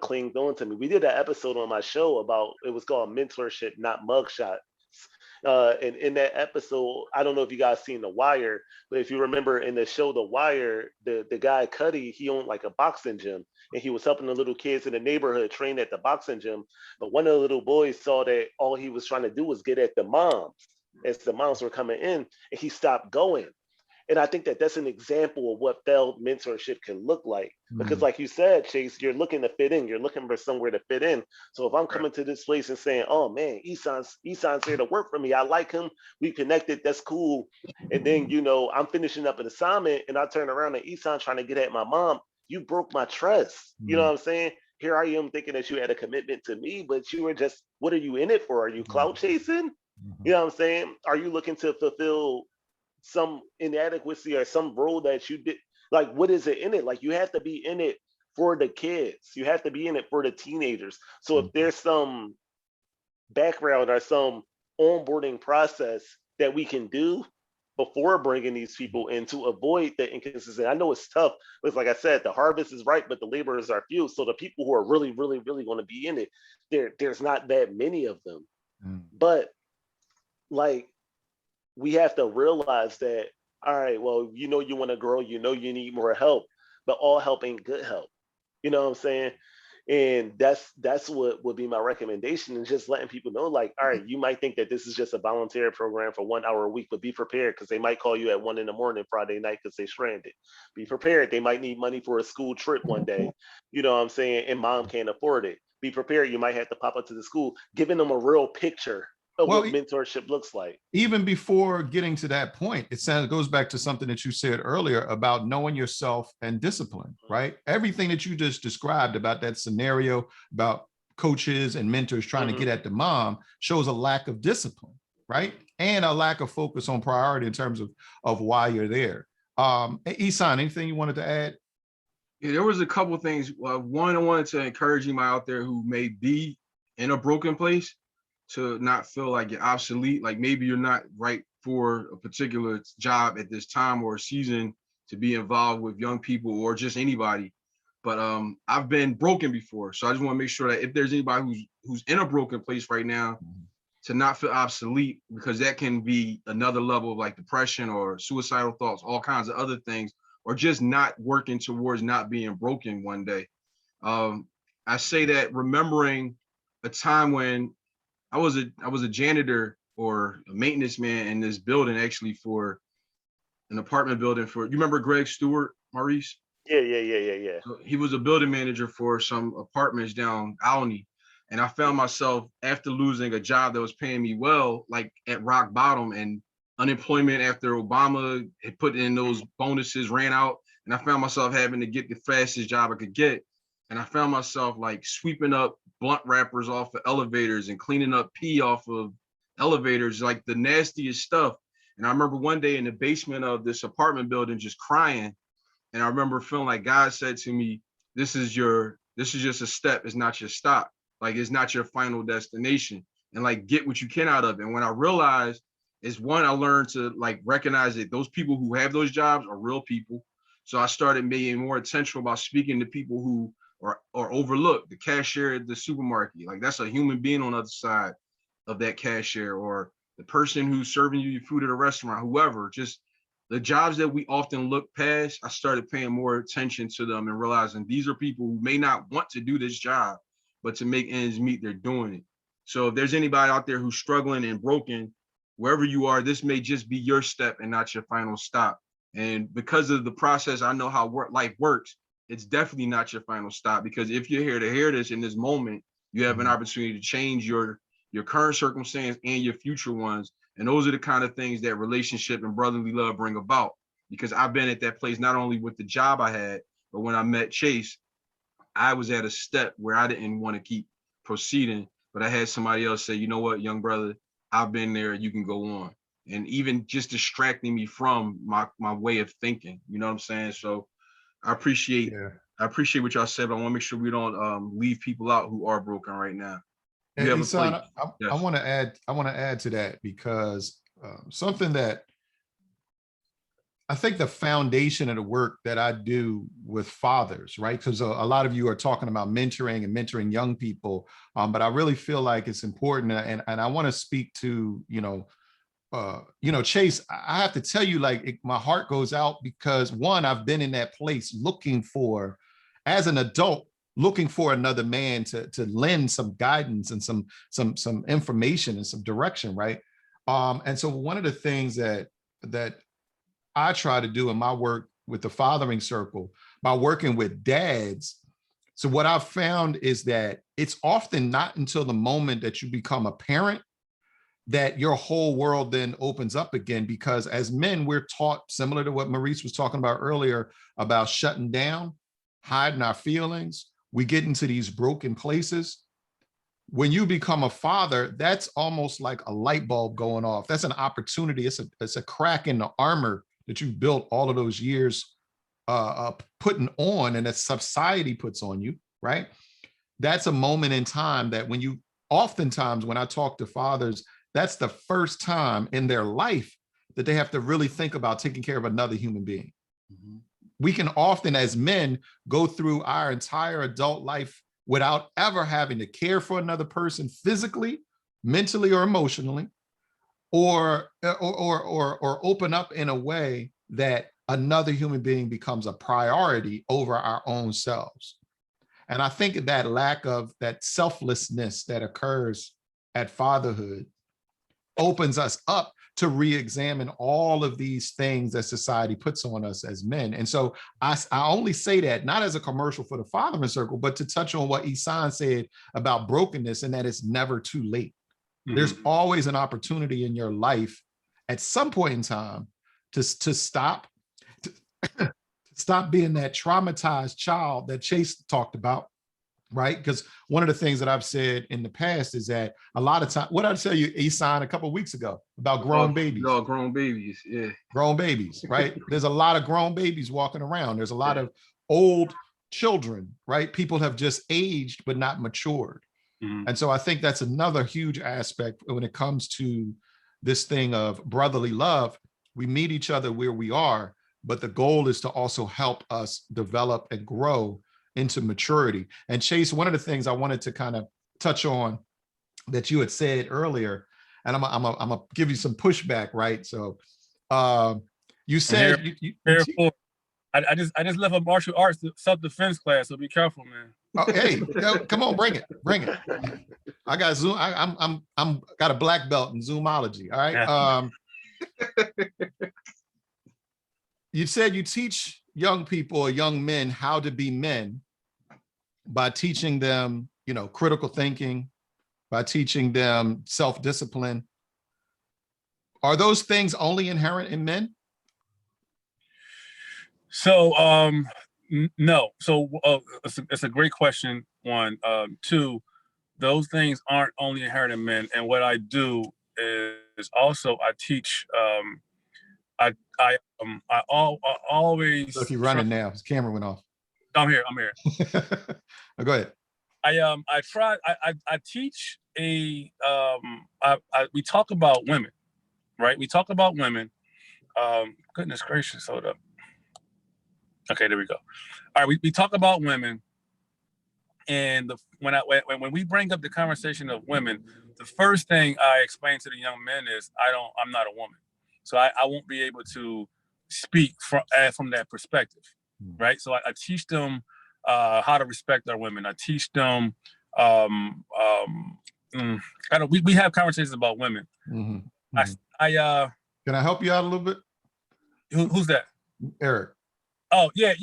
clinged on to me. We did an episode on my show about, it was called Mentorship, Not Mugshot. And in that episode, I don't know if you guys seen The Wire, but if you remember in the show The Wire, the guy Cuddy, he owned like a boxing gym, and he was helping the little kids in the neighborhood train at the boxing gym. But one of the little boys saw that all he was trying to do was get at the moms as the moms were coming in, and he stopped going. And I think that that's an example of what failed mentorship can look like. Because like you said, Chase, you're looking to fit in. You're looking for somewhere to fit in. So if I'm coming to this place and saying, oh man, Ihsan's here to work for me. I like him. We connected. That's cool. And then, I'm finishing up an assignment and I turn around and Ihsan trying to get at my mom. You broke my trust. You know what I'm saying? Here I am thinking that you had a commitment to me, but you were just, what are you in it for? Are you clout chasing? You know what I'm saying? Are you looking to fulfill some inadequacy or some role that you did. Like, what is it in it? Like, you have to be in it for the kids. You have to be in it for the teenagers. So if there's some background or some onboarding process that we can do before bringing these people in to avoid the inconsistency. I know it's tough, but like I said, the harvest is ripe, but the laborers are few. So the people who are really, really, really going to be in it, there's not that many of them. But like, we have to realize that, all right, well, you know, you want to grow, you know, you need more help, but all help ain't good help. You know what I'm saying? And that's what would be my recommendation, and just letting people know, like, all right, you might think that this is just a volunteer program for 1 hour a week, but be prepared, because they might call you at 1 a.m. Friday night because they stranded. Be prepared, they might need money for a school trip one day, you know what I'm saying, and mom can't afford it. Be prepared, you might have to pop up to the school, giving them a real picture of what mentorship looks like. Even before getting to that point, it goes back to something that you said earlier about knowing yourself and discipline, right? Everything that you just described about that scenario, about coaches and mentors trying to get at the mom, shows a lack of discipline, right? And a lack of focus on priority in terms of why you're there. Ihsan, anything you wanted to add? Yeah, there was a couple of things. One, I wanted to encourage you out there who may be in a broken place, to not feel like you're obsolete. Like, maybe you're not right for a particular job at this time or season to be involved with young people or just anybody. But I've been broken before. So I just want to make sure that if there's anybody who's in a broken place right now, to not feel obsolete, because that can be another level of like depression or suicidal thoughts, all kinds of other things, or just not working towards not being broken one day. I say that remembering a time when I was a janitor or a maintenance man in this building, actually, for an apartment building for, you remember Greg Stewart, Maurice? Yeah. So he was a building manager for some apartments down Alney. And I found myself, after losing a job that was paying me well, like at rock bottom, and unemployment after Obama had put in those bonuses ran out. And I found myself having to get the fastest job I could get. And I found myself like sweeping up blunt wrappers off of elevators and cleaning up pee off of elevators, like the nastiest stuff. And I remember one day in the basement of this apartment building just crying. And I remember feeling like God said to me, this is just a step, it's not your stop. Like, it's not your final destination. And like, get what you can out of it. And when I realized, is one, I learned to like recognize that those people who have those jobs are real people. So I started being more intentional about speaking to people who or overlooked, the cashier at the supermarket. Like, that's a human being on the other side of that cashier, or the person who's serving you your food at a restaurant, whoever. Just the jobs that we often look past, I started paying more attention to them and realizing these are people who may not want to do this job, but to make ends meet, they're doing it. So if there's anybody out there who's struggling and broken, wherever you are, this may just be your step and not your final stop. And because of the process, I know how life works. It's definitely not your final stop, because if you're here to hear this in this moment, you have an opportunity to change your current circumstance and your future ones. And those are the kind of things that relationship and brotherly love bring about. Because I've been at that place, not only with the job I had, but when I met Chase, I was at a step where I didn't want to keep proceeding, but I had somebody else say, you know what, young brother, I've been there, you can go on. And even just distracting me from my way of thinking, you know what I'm saying? So I appreciate what y'all said, but I want to make sure we don't leave people out who are broken right now. And Ihsan, I want to add to that, because something that I think the foundation of the work that I do with fathers, right? Because a lot of you are talking about mentoring and mentoring young people, but I really feel like it's important, and I want to speak to Chase. I have to tell you, like, my heart goes out, because one, I've been in that place looking for, as an adult, looking for another man to lend some guidance and some information and some direction, right? And so one of the things that I try to do in my work with the fathering circle, by working with dads. So what I've found is that it's often not until the moment that you become a parent that your whole world then opens up again, because as men, we're taught, similar to what Maurice was talking about earlier, about shutting down, hiding our feelings. We get into these broken places. when you become a father, that's almost like a light bulb going off. That's an opportunity. It's a crack in the armor that you built all of those years putting on, and that society puts on you, right? That's a moment in time that oftentimes when I talk to fathers, that's the first time in their life that they have to really think about taking care of another human being. Mm-hmm. We can often, as men, go through our entire adult life without ever having to care for another person physically, mentally, or emotionally, or open up in a way that another human being becomes a priority over our own selves. And I think that lack of that selflessness that occurs at fatherhood opens us up to re-examine all of these things that society puts on us as men. And so I only say that not as a commercial for the fathering circle, but to touch on what Ihsan said about brokenness, and that it's never too late. Mm-hmm. There's always an opportunity in your life at some point in time to stop being that traumatized child that Chase talked about, right? Because one of the things that I've said in the past is that a lot of time, what did I tell you, Ihsan, a couple of weeks ago about grown babies? No, grown babies, yeah. Grown babies, right? There's a lot of grown babies walking around. There's a lot of old children, right? People have just aged but not matured. Mm-hmm. And so I think that's another huge aspect when it comes to this thing of brotherly love. We meet each other where we are, but the goal is to also help us develop and grow into maturity. And Chase, one of the things I wanted to kind of touch on that you had said earlier, and I'm gonna give you some pushback, right? So you said I just left a martial arts self-defense class, so be careful, man. Oh, hey, come on, bring it. I got Zoom. I'm got a black belt in Zoomology. All right. Yeah. You said you teach young people or young men how to be men by teaching them, critical thinking, by teaching them self-discipline. Are those things only inherent in men? So, no. So it's a great question. One, two, those things aren't only inherent in men. And what I do is also I teach. I always. Look, you're running now. His camera went off. I'm here. Oh, go ahead. I teach we talk about women, right? We talk about women. Goodness gracious, hold up. Okay, there we go. All right, we talk about women, and when we bring up the conversation of women, the first thing I explain to the young men is I'm not a woman, so I won't be able to speak from that perspective, right? So I teach them how to respect our women. I teach them. We have conversations about women. Mm-hmm. Mm-hmm. Can I help you out a little bit? Who's that? Eric. Oh, yeah.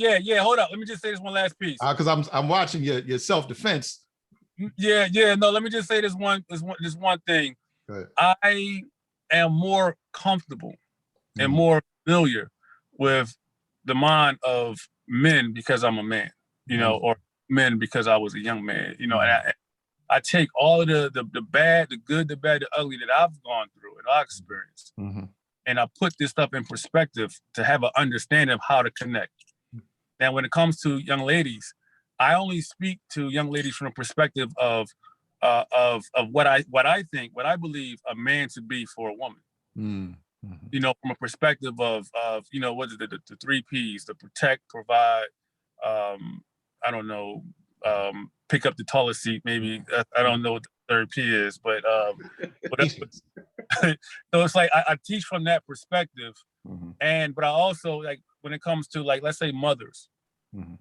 Hold up. Let me just say this one last piece. Because I'm watching your self-defense. Yeah. No, let me just say this one thing. I am more comfortable and more familiar with the mind of men because I'm a man, or men because I was a young man, and I take all of the bad, the good, the bad, the ugly that I've gone through and I've experienced. Mm-hmm. And I put this stuff in perspective to have an understanding of how to connect. Now, when it comes to young ladies, I only speak to young ladies from a perspective of what I think, what I believe a man should be for a woman. Mm-hmm. From a perspective of what is it, the 3 Ps: to protect, provide, pick up the tallest seat. Maybe I don't know what the 3rd P is, but so it's like I teach from that perspective, mm-hmm. But I also, like, when it comes to, like, let's say mothers, mm-hmm.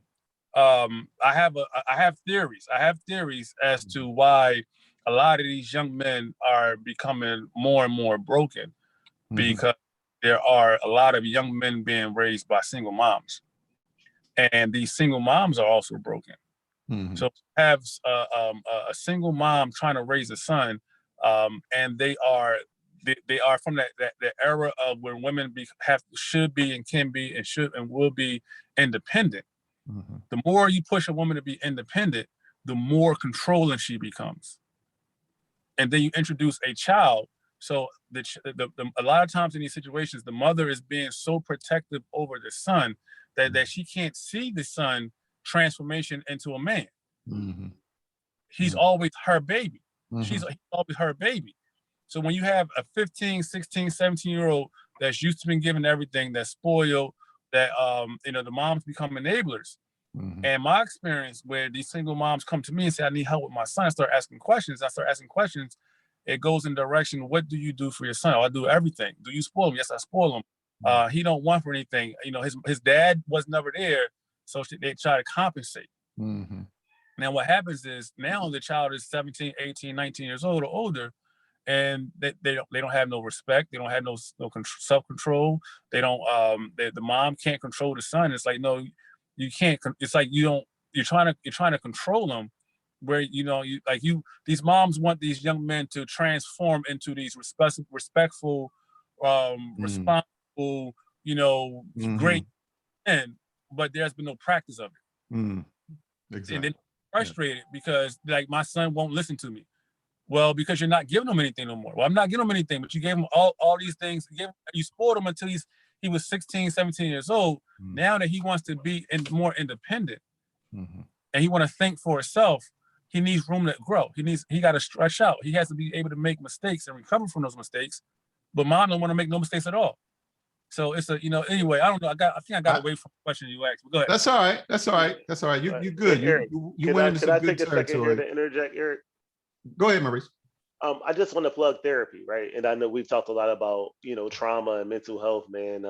I have theories. I have theories as mm-hmm. to why a lot of these young men are becoming more and more broken, mm-hmm. because there are a lot of young men being raised by single moms, and these single moms are also broken. Mm-hmm. So have a single mom trying to raise a son, and they are from that era of when women should be and can be and should and will be independent. Mm-hmm. The more you push a woman to be independent, the more controlling she becomes. and then you introduce a child. So a lot of times in these situations, the mother is being so protective over the son that she can't see the son transformation into a man. Mm-hmm. He's always her baby. Mm-hmm. He's always her baby. So when you have a 15, 16, 17-year-old that's used to being given everything, that's spoiled, that the moms become enablers. Mm-hmm. And my experience where these single moms come to me and say, I need help with my son, I start asking questions. It goes in the direction, what do you do for your son? Oh, I do everything. Do you spoil him? Yes, I spoil him. He don't want for anything. His dad was never there, so they try to compensate. Mm-hmm. Now what happens is now the child is 17, 18, 19 years old or older, and they don't have no respect. They don't have no self-control. They don't. The mom can't control the son. It's like, no, you can't. It's like you're trying to control them, where these moms want these young men to transform into these respectful, responsible, great men, but there's been no practice of it. Exactly. And then frustrated because like my son won't listen to me. Well, because you're not giving him anything no more. Well, I'm not giving him anything, but you gave him all these things. You spoiled him until he was 16, 17 years old. Now that he wants to be more independent and he want to think for himself, he needs room to grow. He got to stretch out. He has to be able to make mistakes and recover from those mistakes. But mom don't want to make no mistakes at all. So it's anyway, I don't know. I think I got away from the question you asked. But go ahead. That's all right. You're good. Eric, you went into some good territory. Second here to interject, Eric? Go ahead, Maurice. I just want to plug therapy, right? And I know we've talked a lot about, trauma and mental health, man.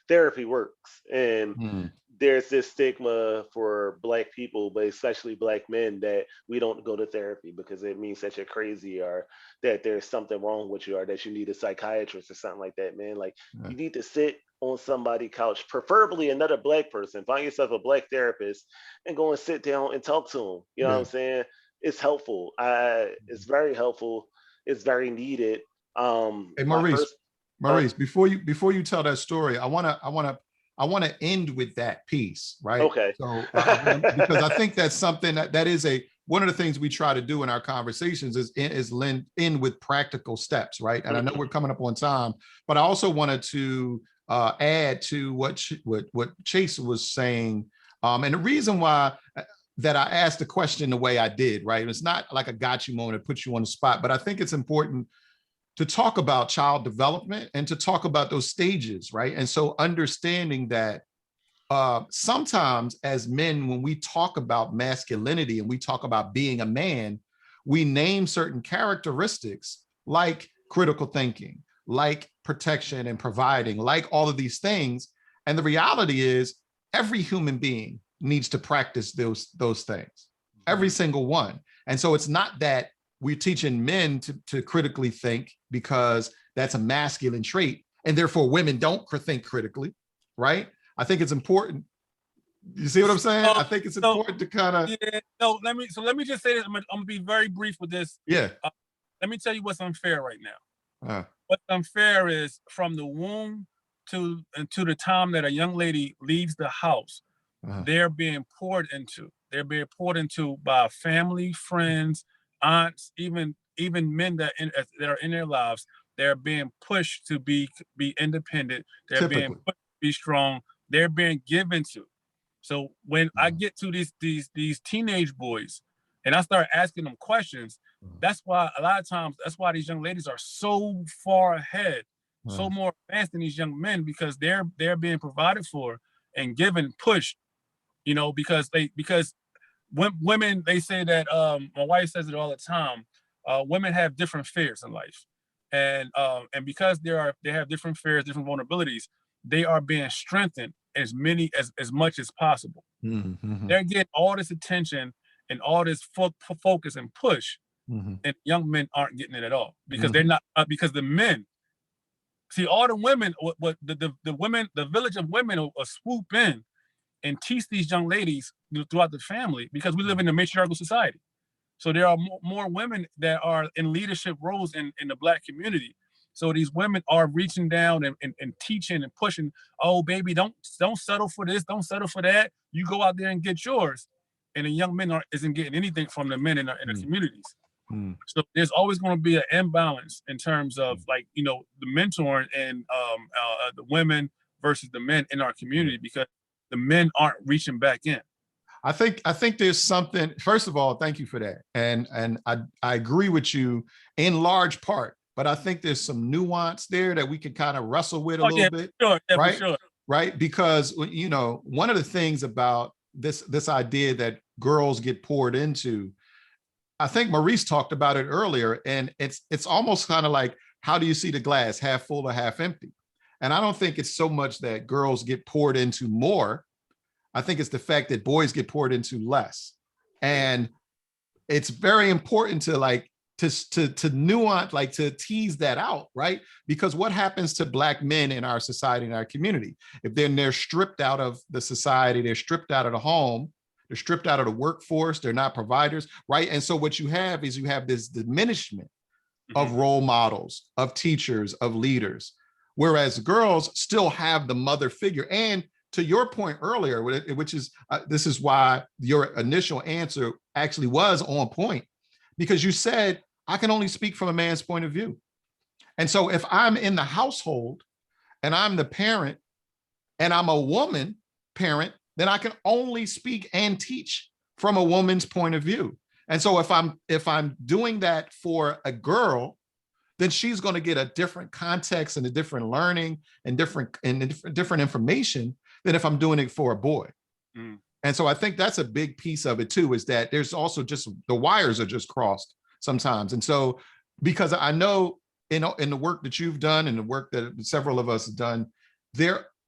Therapy works. And there's this stigma for Black people, but especially Black men, that we don't go to therapy because it means that you're crazy or that there's something wrong with you or that you need a psychiatrist or something like that, man. Like, you need to sit on somebody's couch, preferably another Black person. Find yourself a Black therapist and go and sit down and talk to them. You know what I'm saying? It's helpful. It's very helpful. It's very needed. Hey, Maurice, before you tell that story, I want to end with that piece, right? Okay. So because I think that's something that is one of the things we try to do in our conversations is lend in with practical steps, right? And I know we're coming up on time, but I also wanted to add to what Chase was saying, and the reason why that I asked the question the way I did, right? It's not like a got you moment to put you on the spot, but I think it's important to talk about child development and to talk about those stages, right? And so understanding that sometimes as men, when we talk about masculinity and we talk about being a man, we name certain characteristics like critical thinking, like protection and providing, like all of these things. And the reality is every human being needs to practice those things, every single one. And so it's not that we're teaching men to critically think because that's a masculine trait and therefore women don't think critically, right? I think it's important. You see what I'm saying? I think it's important to kind of. Yeah, no, let me just say this. I'm gonna be very brief with this. Yeah. Let me tell you what's unfair right now. What's unfair is from the womb to the time that a young lady leaves the house, they're being poured into. They're being poured into by family, friends, aunts, even men that are in their lives. They're being pushed to be independent. They're being pushed to be strong. They're being given to. So when I get to these teenage boys and I start asking them questions, that's why a lot of times, that's why these young ladies are so far ahead, so more advanced than these young men, because they're being provided for and given, pushed, because women, they say that, my wife says it all the time, women have different fears in life. And because they have different fears, different vulnerabilities, they are being strengthened as much as possible. They're getting all this attention and all this focus and push, and young men aren't getting it at all because they're not, because the men, see, all the women, the women, the village of women will swoop in and teach these young ladies throughout the family, because we live in a matriarchal society. So there are more women that are in leadership roles in the Black community. So these women are reaching down and teaching and pushing. Oh, baby, don't settle for this. Don't settle for that. You go out there and get yours. And the young men isn't getting anything from the men in the communities. So there's always going to be an imbalance in terms of like, the mentoring and the women versus the men in our community, because the men aren't reaching back in. I think there's something, first of all, thank you for that. And I agree with you in large part, but I think there's some nuance there that we can kind of wrestle with a little bit. Sure, yeah, right? For sure. Right. Because, one of the things about this idea that girls get poured into, I think Maurice talked about it earlier, and it's almost kind of like, how do you see the glass, half full or half empty? And I don't think it's so much that girls get poured into more. I think it's the fact that boys get poured into less. And it's very important to to nuance, to tease that out, right? Because what happens to Black men in our society, in our community? If they're stripped out of the society, they're stripped out of the home, they're stripped out of the workforce, they're not providers, right? And so what you have is this diminishment of role models, of teachers, of leaders, whereas girls still have the mother figure. And to your point earlier, which is, this is why your initial answer actually was on point, because you said, I can only speak from a man's point of view. And so if I'm in the household and I'm the parent and I'm a woman parent, then I can only speak and teach from a woman's point of view. And so if I'm doing that for a girl, then she's going to get a different context and a different learning and different information than if I'm doing it for a boy. And so I think that's a big piece of it too, is that there's also just, the wires are just crossed sometimes. And so, because I know in the work that you've done and the work that several of us have done,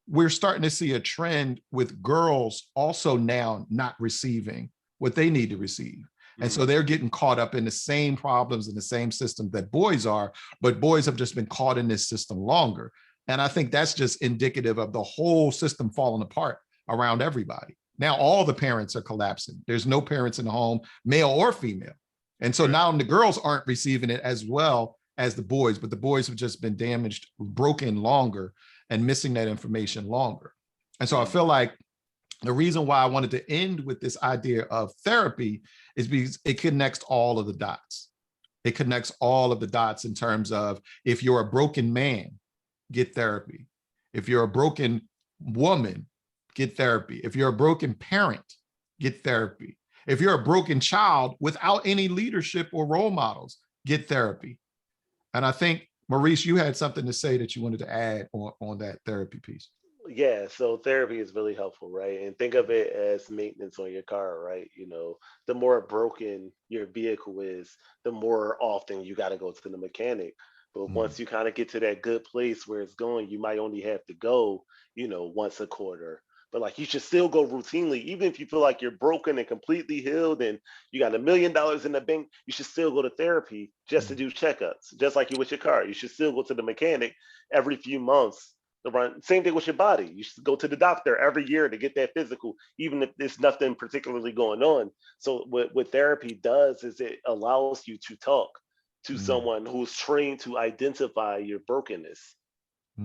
we're starting to see a trend with girls also now not receiving what they need to receive. And so they're getting caught up in the same problems and the same system that boys are, but boys have just been caught in this system longer. And I think that's just indicative of the whole system falling apart around everybody. Now all the parents are collapsing. There's no parents in the home, male or female. And so now the girls aren't receiving it as well as the boys, but the boys have just been damaged, broken longer, and missing that information longer. And so I feel like the reason why I wanted to end with this idea of therapy is because it connects all of the dots. It connects all of the dots in terms of, if you're a broken man, get therapy. If you're a broken woman, get therapy. If you're a broken parent, get therapy. If you're a broken child without any leadership or role models, get therapy. And I think, Maurice, you had something to say that you wanted to add on that therapy piece. Yeah, so therapy is really helpful, right? And think of it as maintenance on your car, right? The more broken your vehicle is, the more often you got to go to the mechanic. But once you kind of get to that good place where it's going, you might only have to go, once a quarter. But like, you should still go routinely, even if you feel like you're broken and completely healed and you got $1 million in the bank, you should still go to therapy just to do checkups, just like you with your car. You should still go to the mechanic every few months to run. Same thing with your body. You should go to the doctor every year to get that physical, even if there's nothing particularly going on. So what therapy does is it allows you to talk to someone who's trained to identify your brokenness.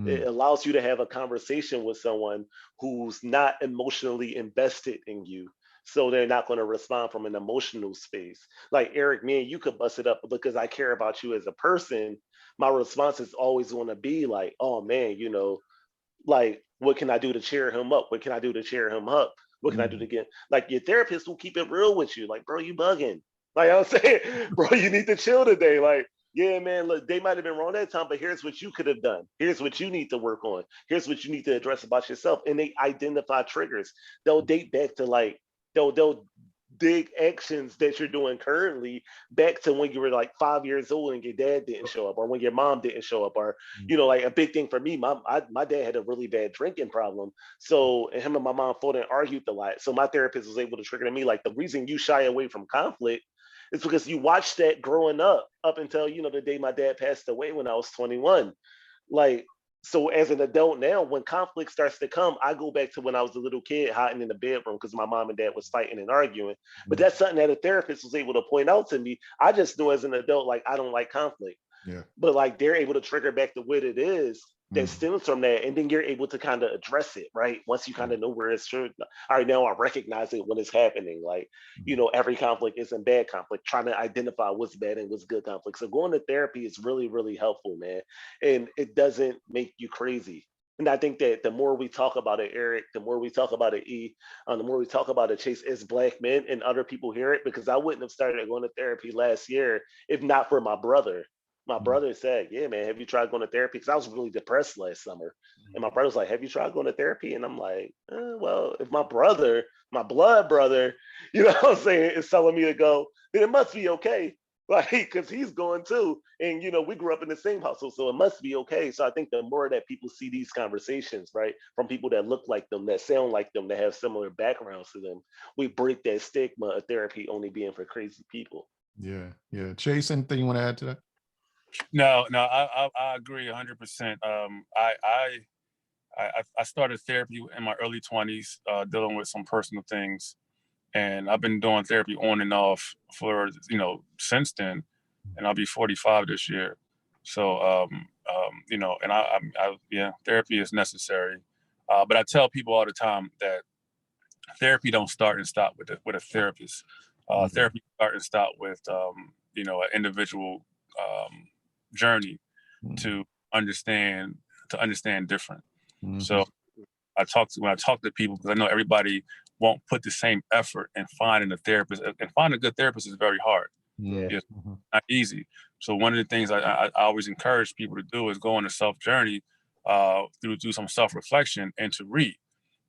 It allows you to have a conversation with someone who's not emotionally invested in you. So they're not going to respond from an emotional space. Like Eric, me and you could bust it up, but because I care about you as a person, my response is always going to be like, oh man, like, what can I do to cheer him up? What can I do to cheer him up? What can I do to get, like, your therapist will keep it real with you. Like, bro, you bugging. Like I'm saying, bro, you need to chill today. Like, yeah, man, look, they might have been wrong that time, but here's what you could have done. Here's what you need to work on. Here's what you need to address about yourself. And they identify triggers. They'll date back to like, they'll dig actions that you're doing currently back to when you were like 5 years old and your dad didn't show up, or when your mom didn't show up, or like a big thing for me, my dad had a really bad drinking problem, so him and my mom fought and argued a lot. So my therapist was able to trigger to me like, the reason you shy away from conflict is because you watched that growing up until the day my dad passed away when I was 21. Like, so as an adult now, when conflict starts to come, I go back to when I was a little kid hiding in the bedroom because my mom and dad was fighting and arguing. But that's something that a therapist was able to point out to me. I just knew as an adult, like, I don't like conflict. Yeah. But like, they're able to trigger back to what it is that stems from that, and then you're able to kind of address it, right? Once you kind of know where it's true. All right, now I recognize it when it's happening. Like, every conflict isn't bad conflict. Trying to identify what's bad and what's good conflict. So going to therapy is really, really helpful, man. And it doesn't make you crazy. And I think that the more we talk about it, Eric, the more we talk about it, the more we talk about it, Chase, as Black men and other people hear it, because I wouldn't have started going to therapy last year if not for my brother. My brother said, "Yeah, man, have you tried going to therapy?" Because I was really depressed last summer. And my brother's like, "Have you tried going to therapy?" And I'm like, well, if my brother, my blood brother, what I'm saying, is telling me to go, then it must be okay. Like, because he's going too. And, we grew up in the same household, so it must be okay. So I think the more that people see these conversations, right, from people that look like them, that sound like them, that have similar backgrounds to them, we break that stigma of therapy only being for crazy people. Yeah. Chase, anything you want to add to that? No, I agree 100%. I started therapy in my early 20s, dealing with some personal things, and I've been doing therapy on and off for since then, and I'll be 45 this year. So and I therapy is necessary, but I tell people all the time that therapy don't start and stop with a therapist. Therapy start and stop with an individual journey to understand different. So when I talk to people, because I know everybody won't put the same effort in finding a therapist, and finding a good therapist is very hard. It's not easy. So one of the things I always encourage people to do is go on a self journey through some self-reflection and to read.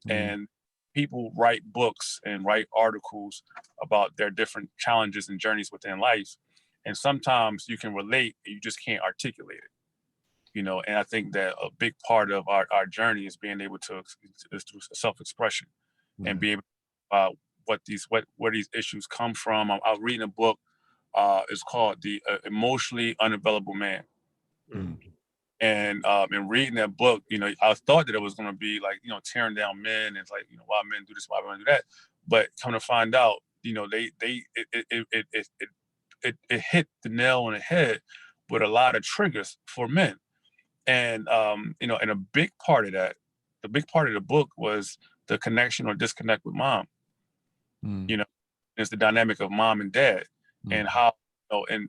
And people write books and write articles about their different challenges and journeys within life. And sometimes you can relate, and you just can't articulate it. And I think that a big part of our journey is being able to is through self-expression and be able to where these issues come from. I was reading a book. It's called The Emotionally Unavailable Man. And in reading that book, I thought that it was going to be like, tearing down men. And it's like, why men do this, why women do that. But come to find out, it hit the nail on the head with a lot of triggers for men. And, and a big part of that, the big part of the book was the connection or disconnect with mom. It's the dynamic of mom and dad and how, and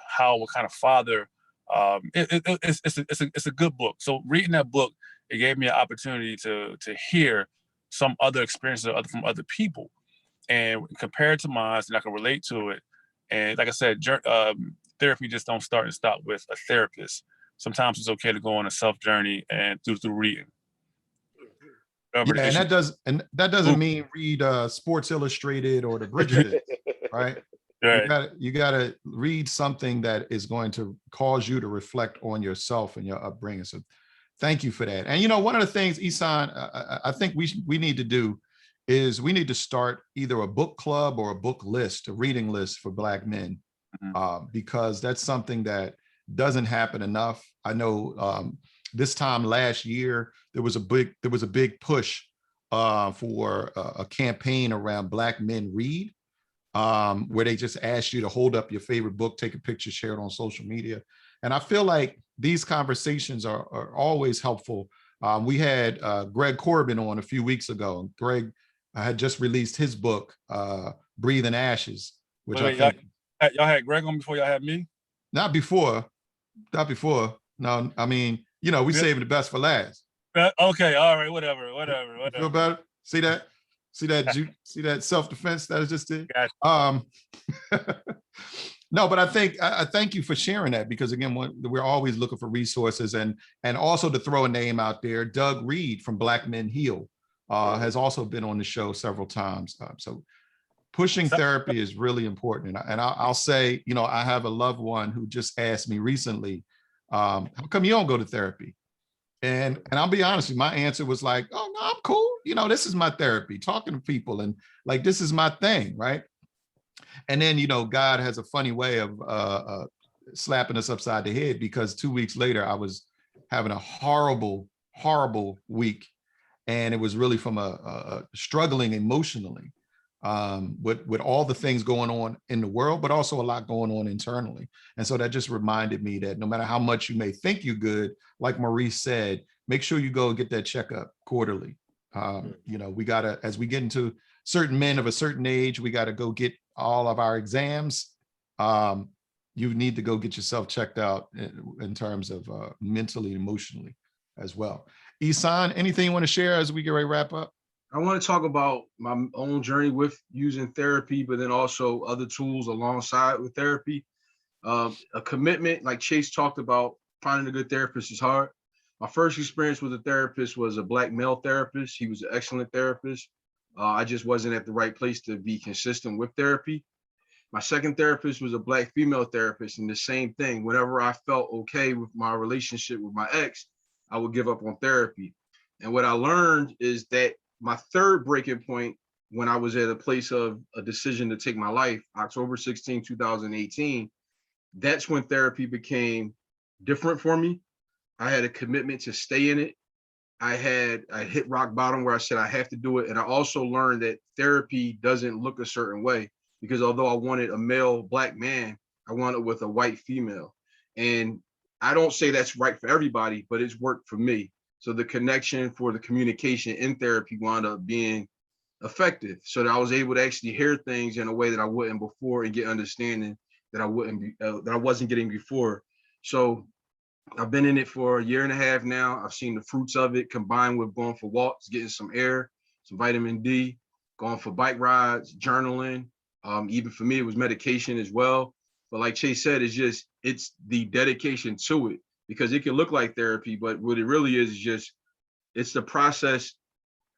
how, what kind of father, it's a good book. So reading that book, it gave me an opportunity to hear some other experiences from other people and compare it to mine, and I can relate to it. And like I said, therapy just don't start and stop with a therapist. Sometimes it's okay to go on a self journey and through reading. And that doesn't mean read Sports Illustrated or the Bridgerton, right? Right. You gotta read something that is going to cause you to reflect on yourself and your upbringing. So thank you for that. And one of the things, Ihsan, I think we need to do is we need to start either a book club or a book list, a reading list for Black men, because that's something that doesn't happen enough. I know this time last year there was a big push for a campaign around Black men read, where they just asked you to hold up your favorite book, take a picture, share it on social media. And I feel like these conversations are always helpful. We had Greg Corbin on a few weeks ago. Greg had just released his book, Breathing Ashes, which I think y'all had Greg on before y'all had me? Not before. No, I mean, we saving the best for last. Okay, all right, whatever. Feel better? See that? See that self-defense that is just it? Gotcha. No, but I thank you for sharing that, because again, we're always looking for resources, and also to throw a name out there, Doug Reed from Black Men Heal has also been on the show several times. So pushing therapy is really important. And I'll say, I have a loved one who just asked me recently, how come you don't go to therapy? And I'll be honest with you, my answer was like, oh, no, I'm cool. This is my therapy, talking to people, and like, this is my thing, right? And then, God has a funny way of slapping us upside the head, because 2 weeks later, I was having a horrible, horrible week. And it was really from a struggling emotionally. with all the things going on in the world, but also a lot going on internally. And so that just reminded me that no matter how much you may think you're good, like Maurice said, make sure you go and get that checkup quarterly. You know, we gotta, as we get into certain men of a certain age, we gotta go get all of our exams. You need to go get yourself checked out in terms of mentally, emotionally as well. Ihsan, anything you want to share as we get ready to wrap up? I want to talk about my own journey with using therapy, but then also other tools alongside with therapy. A commitment, like Chase talked about, finding a good therapist is hard. My first experience with a therapist was a Black male therapist. He was an excellent therapist. I just wasn't at the right place to be consistent with therapy. My second therapist was a Black female therapist, and the same thing. Whenever I felt okay with my relationship with my ex, I would give up on therapy. And what I learned is that my third breaking point, when I was at a place of a decision to take my life, October 16, 2018, that's when therapy became different for me. I had a commitment to stay in it. I hit rock bottom where I said I have to do it. And I also learned that therapy doesn't look a certain way, because although I wanted a male Black man, I wanted it with a white female. And I don't say that's right for everybody, but it's worked for me. So the connection for the communication in therapy wound up being effective, so that I was able to actually hear things in a way that I wouldn't before and get understanding that I wasn't getting before. So I've been in it for a year and a half now. I've seen the fruits of it, combined with going for walks, getting some air, some vitamin D, going for bike rides, journaling. Even for me, it was medication as well. But like Chase said, it's the dedication to it, because it can look like therapy, but what it really is just, it's the process.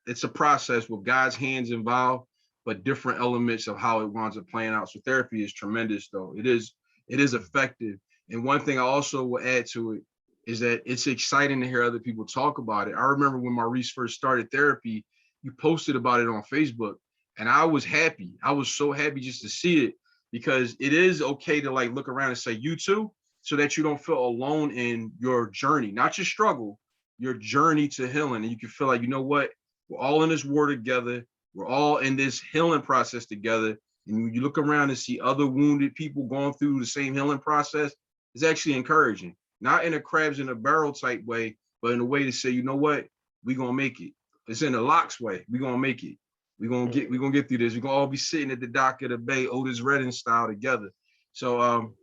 It's a process with God's hands involved, but different elements of how it winds up playing out. So therapy is tremendous, though. It is effective. And one thing I also will add to it is that it's exciting to hear other people talk about it. I remember when Maurice first started therapy, you posted about it on Facebook, and I was happy. I was so happy just to see it, because it is okay to like look around and say you too, so that you don't feel alone in your journey, not your struggle, your journey to healing. And you can feel like, you know what, we're all in this war together. We're all in this healing process together. And when you look around and see other wounded people going through the same healing process, it's actually encouraging, not in a crabs in a barrel type way, but in a way to say, you know what, we're gonna make it. It's in a locks way. We're gonna make it. We're gonna get through this. We're gonna all be sitting at the dock of the bay, Otis Redding style together. So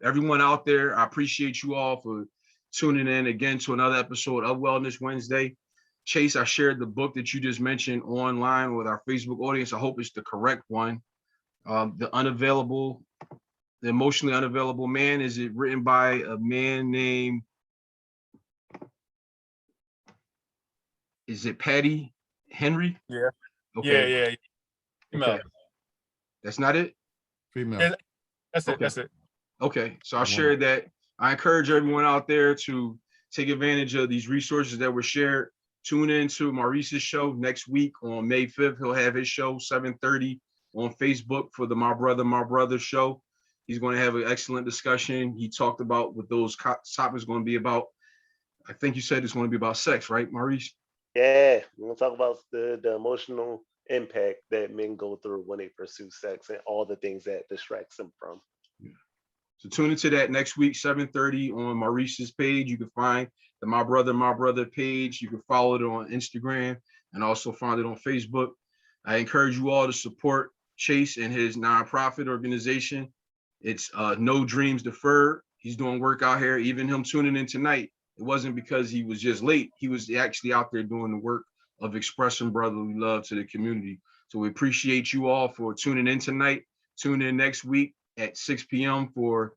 everyone out there, I appreciate you all for tuning in again to another episode of Wellness Wednesday. Chase, I shared the book that you just mentioned online with our Facebook audience. I hope it's the correct one. The Emotionally Unavailable Man. Is it written by a man named, is it Patty Henry? Yeah. Okay. Yeah. Okay. That's not it? Female. That's it. Okay. That's it. Okay. So I shared that. I encourage everyone out there to take advantage of these resources that were shared. Tune in to Maurice's show next week on May 5th. He'll have his show 7:30 on Facebook for the My Brother show. He's going to have an excellent discussion. He talked about what those topics going to be about. I think you said it's going to be about sex, right, Maurice? Yeah, we're gonna talk about the emotional impact that men go through when they pursue sex and all the things that distracts them from. Yeah. So tune into that next week, 7:30 on Maurice's page. You can find the My Brother page. You can follow it on Instagram and also find it on Facebook. I encourage you all to support Chase and his nonprofit organization. It's No Dreams Deferred. He's doing work out here. Even him tuning in tonight, it wasn't because he was just late. He was actually out there doing the work of expressing brotherly love to the community. So we appreciate you all for tuning in tonight. Tune in next week at 6 p.m. for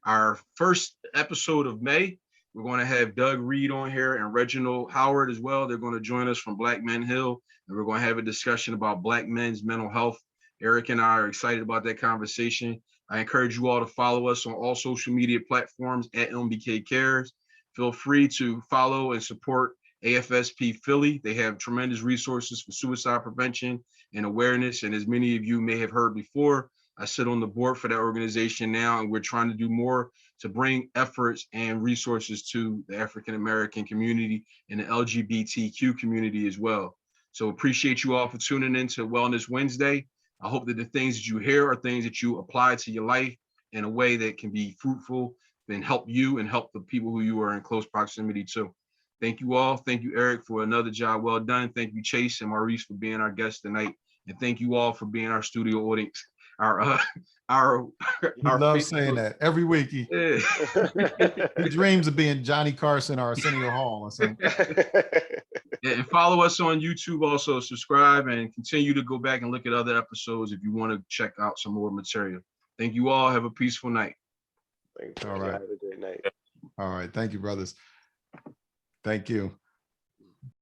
our first episode of May. We're going to have Doug Reed on here and Reginald Howard as well. They're going to join us from Black Men Hill, and we're going to have a discussion about Black men's mental health. Eric and I are excited about that conversation. I encourage you all to follow us on all social media platforms at MBKCares. Feel free to follow and support AFSP Philly. They have tremendous resources for suicide prevention and awareness. And as many of you may have heard before, I sit on the board for that organization now, and we're trying to do more to bring efforts and resources to the African-American community and the LGBTQ community as well. So appreciate you all for tuning in to Wellness Wednesday. I hope that the things that you hear are things that you apply to your life in a way that can be fruitful and help you and help the people who you are in close proximity to. Thank you all. Thank you, Eric, for another job well done. Thank you, Chase and Maurice, for being our guests tonight. And thank you all for being our studio audience. Our He loves saying that every week. He dreams of being Johnny Carson or Arsenio Hall or something. And follow us on YouTube also. Subscribe and continue to go back and look at other episodes if you want to check out some more material. Thank you all. Have a peaceful night. Thanks. All right. Have a great night. All right. Thank you, brothers. Thank you.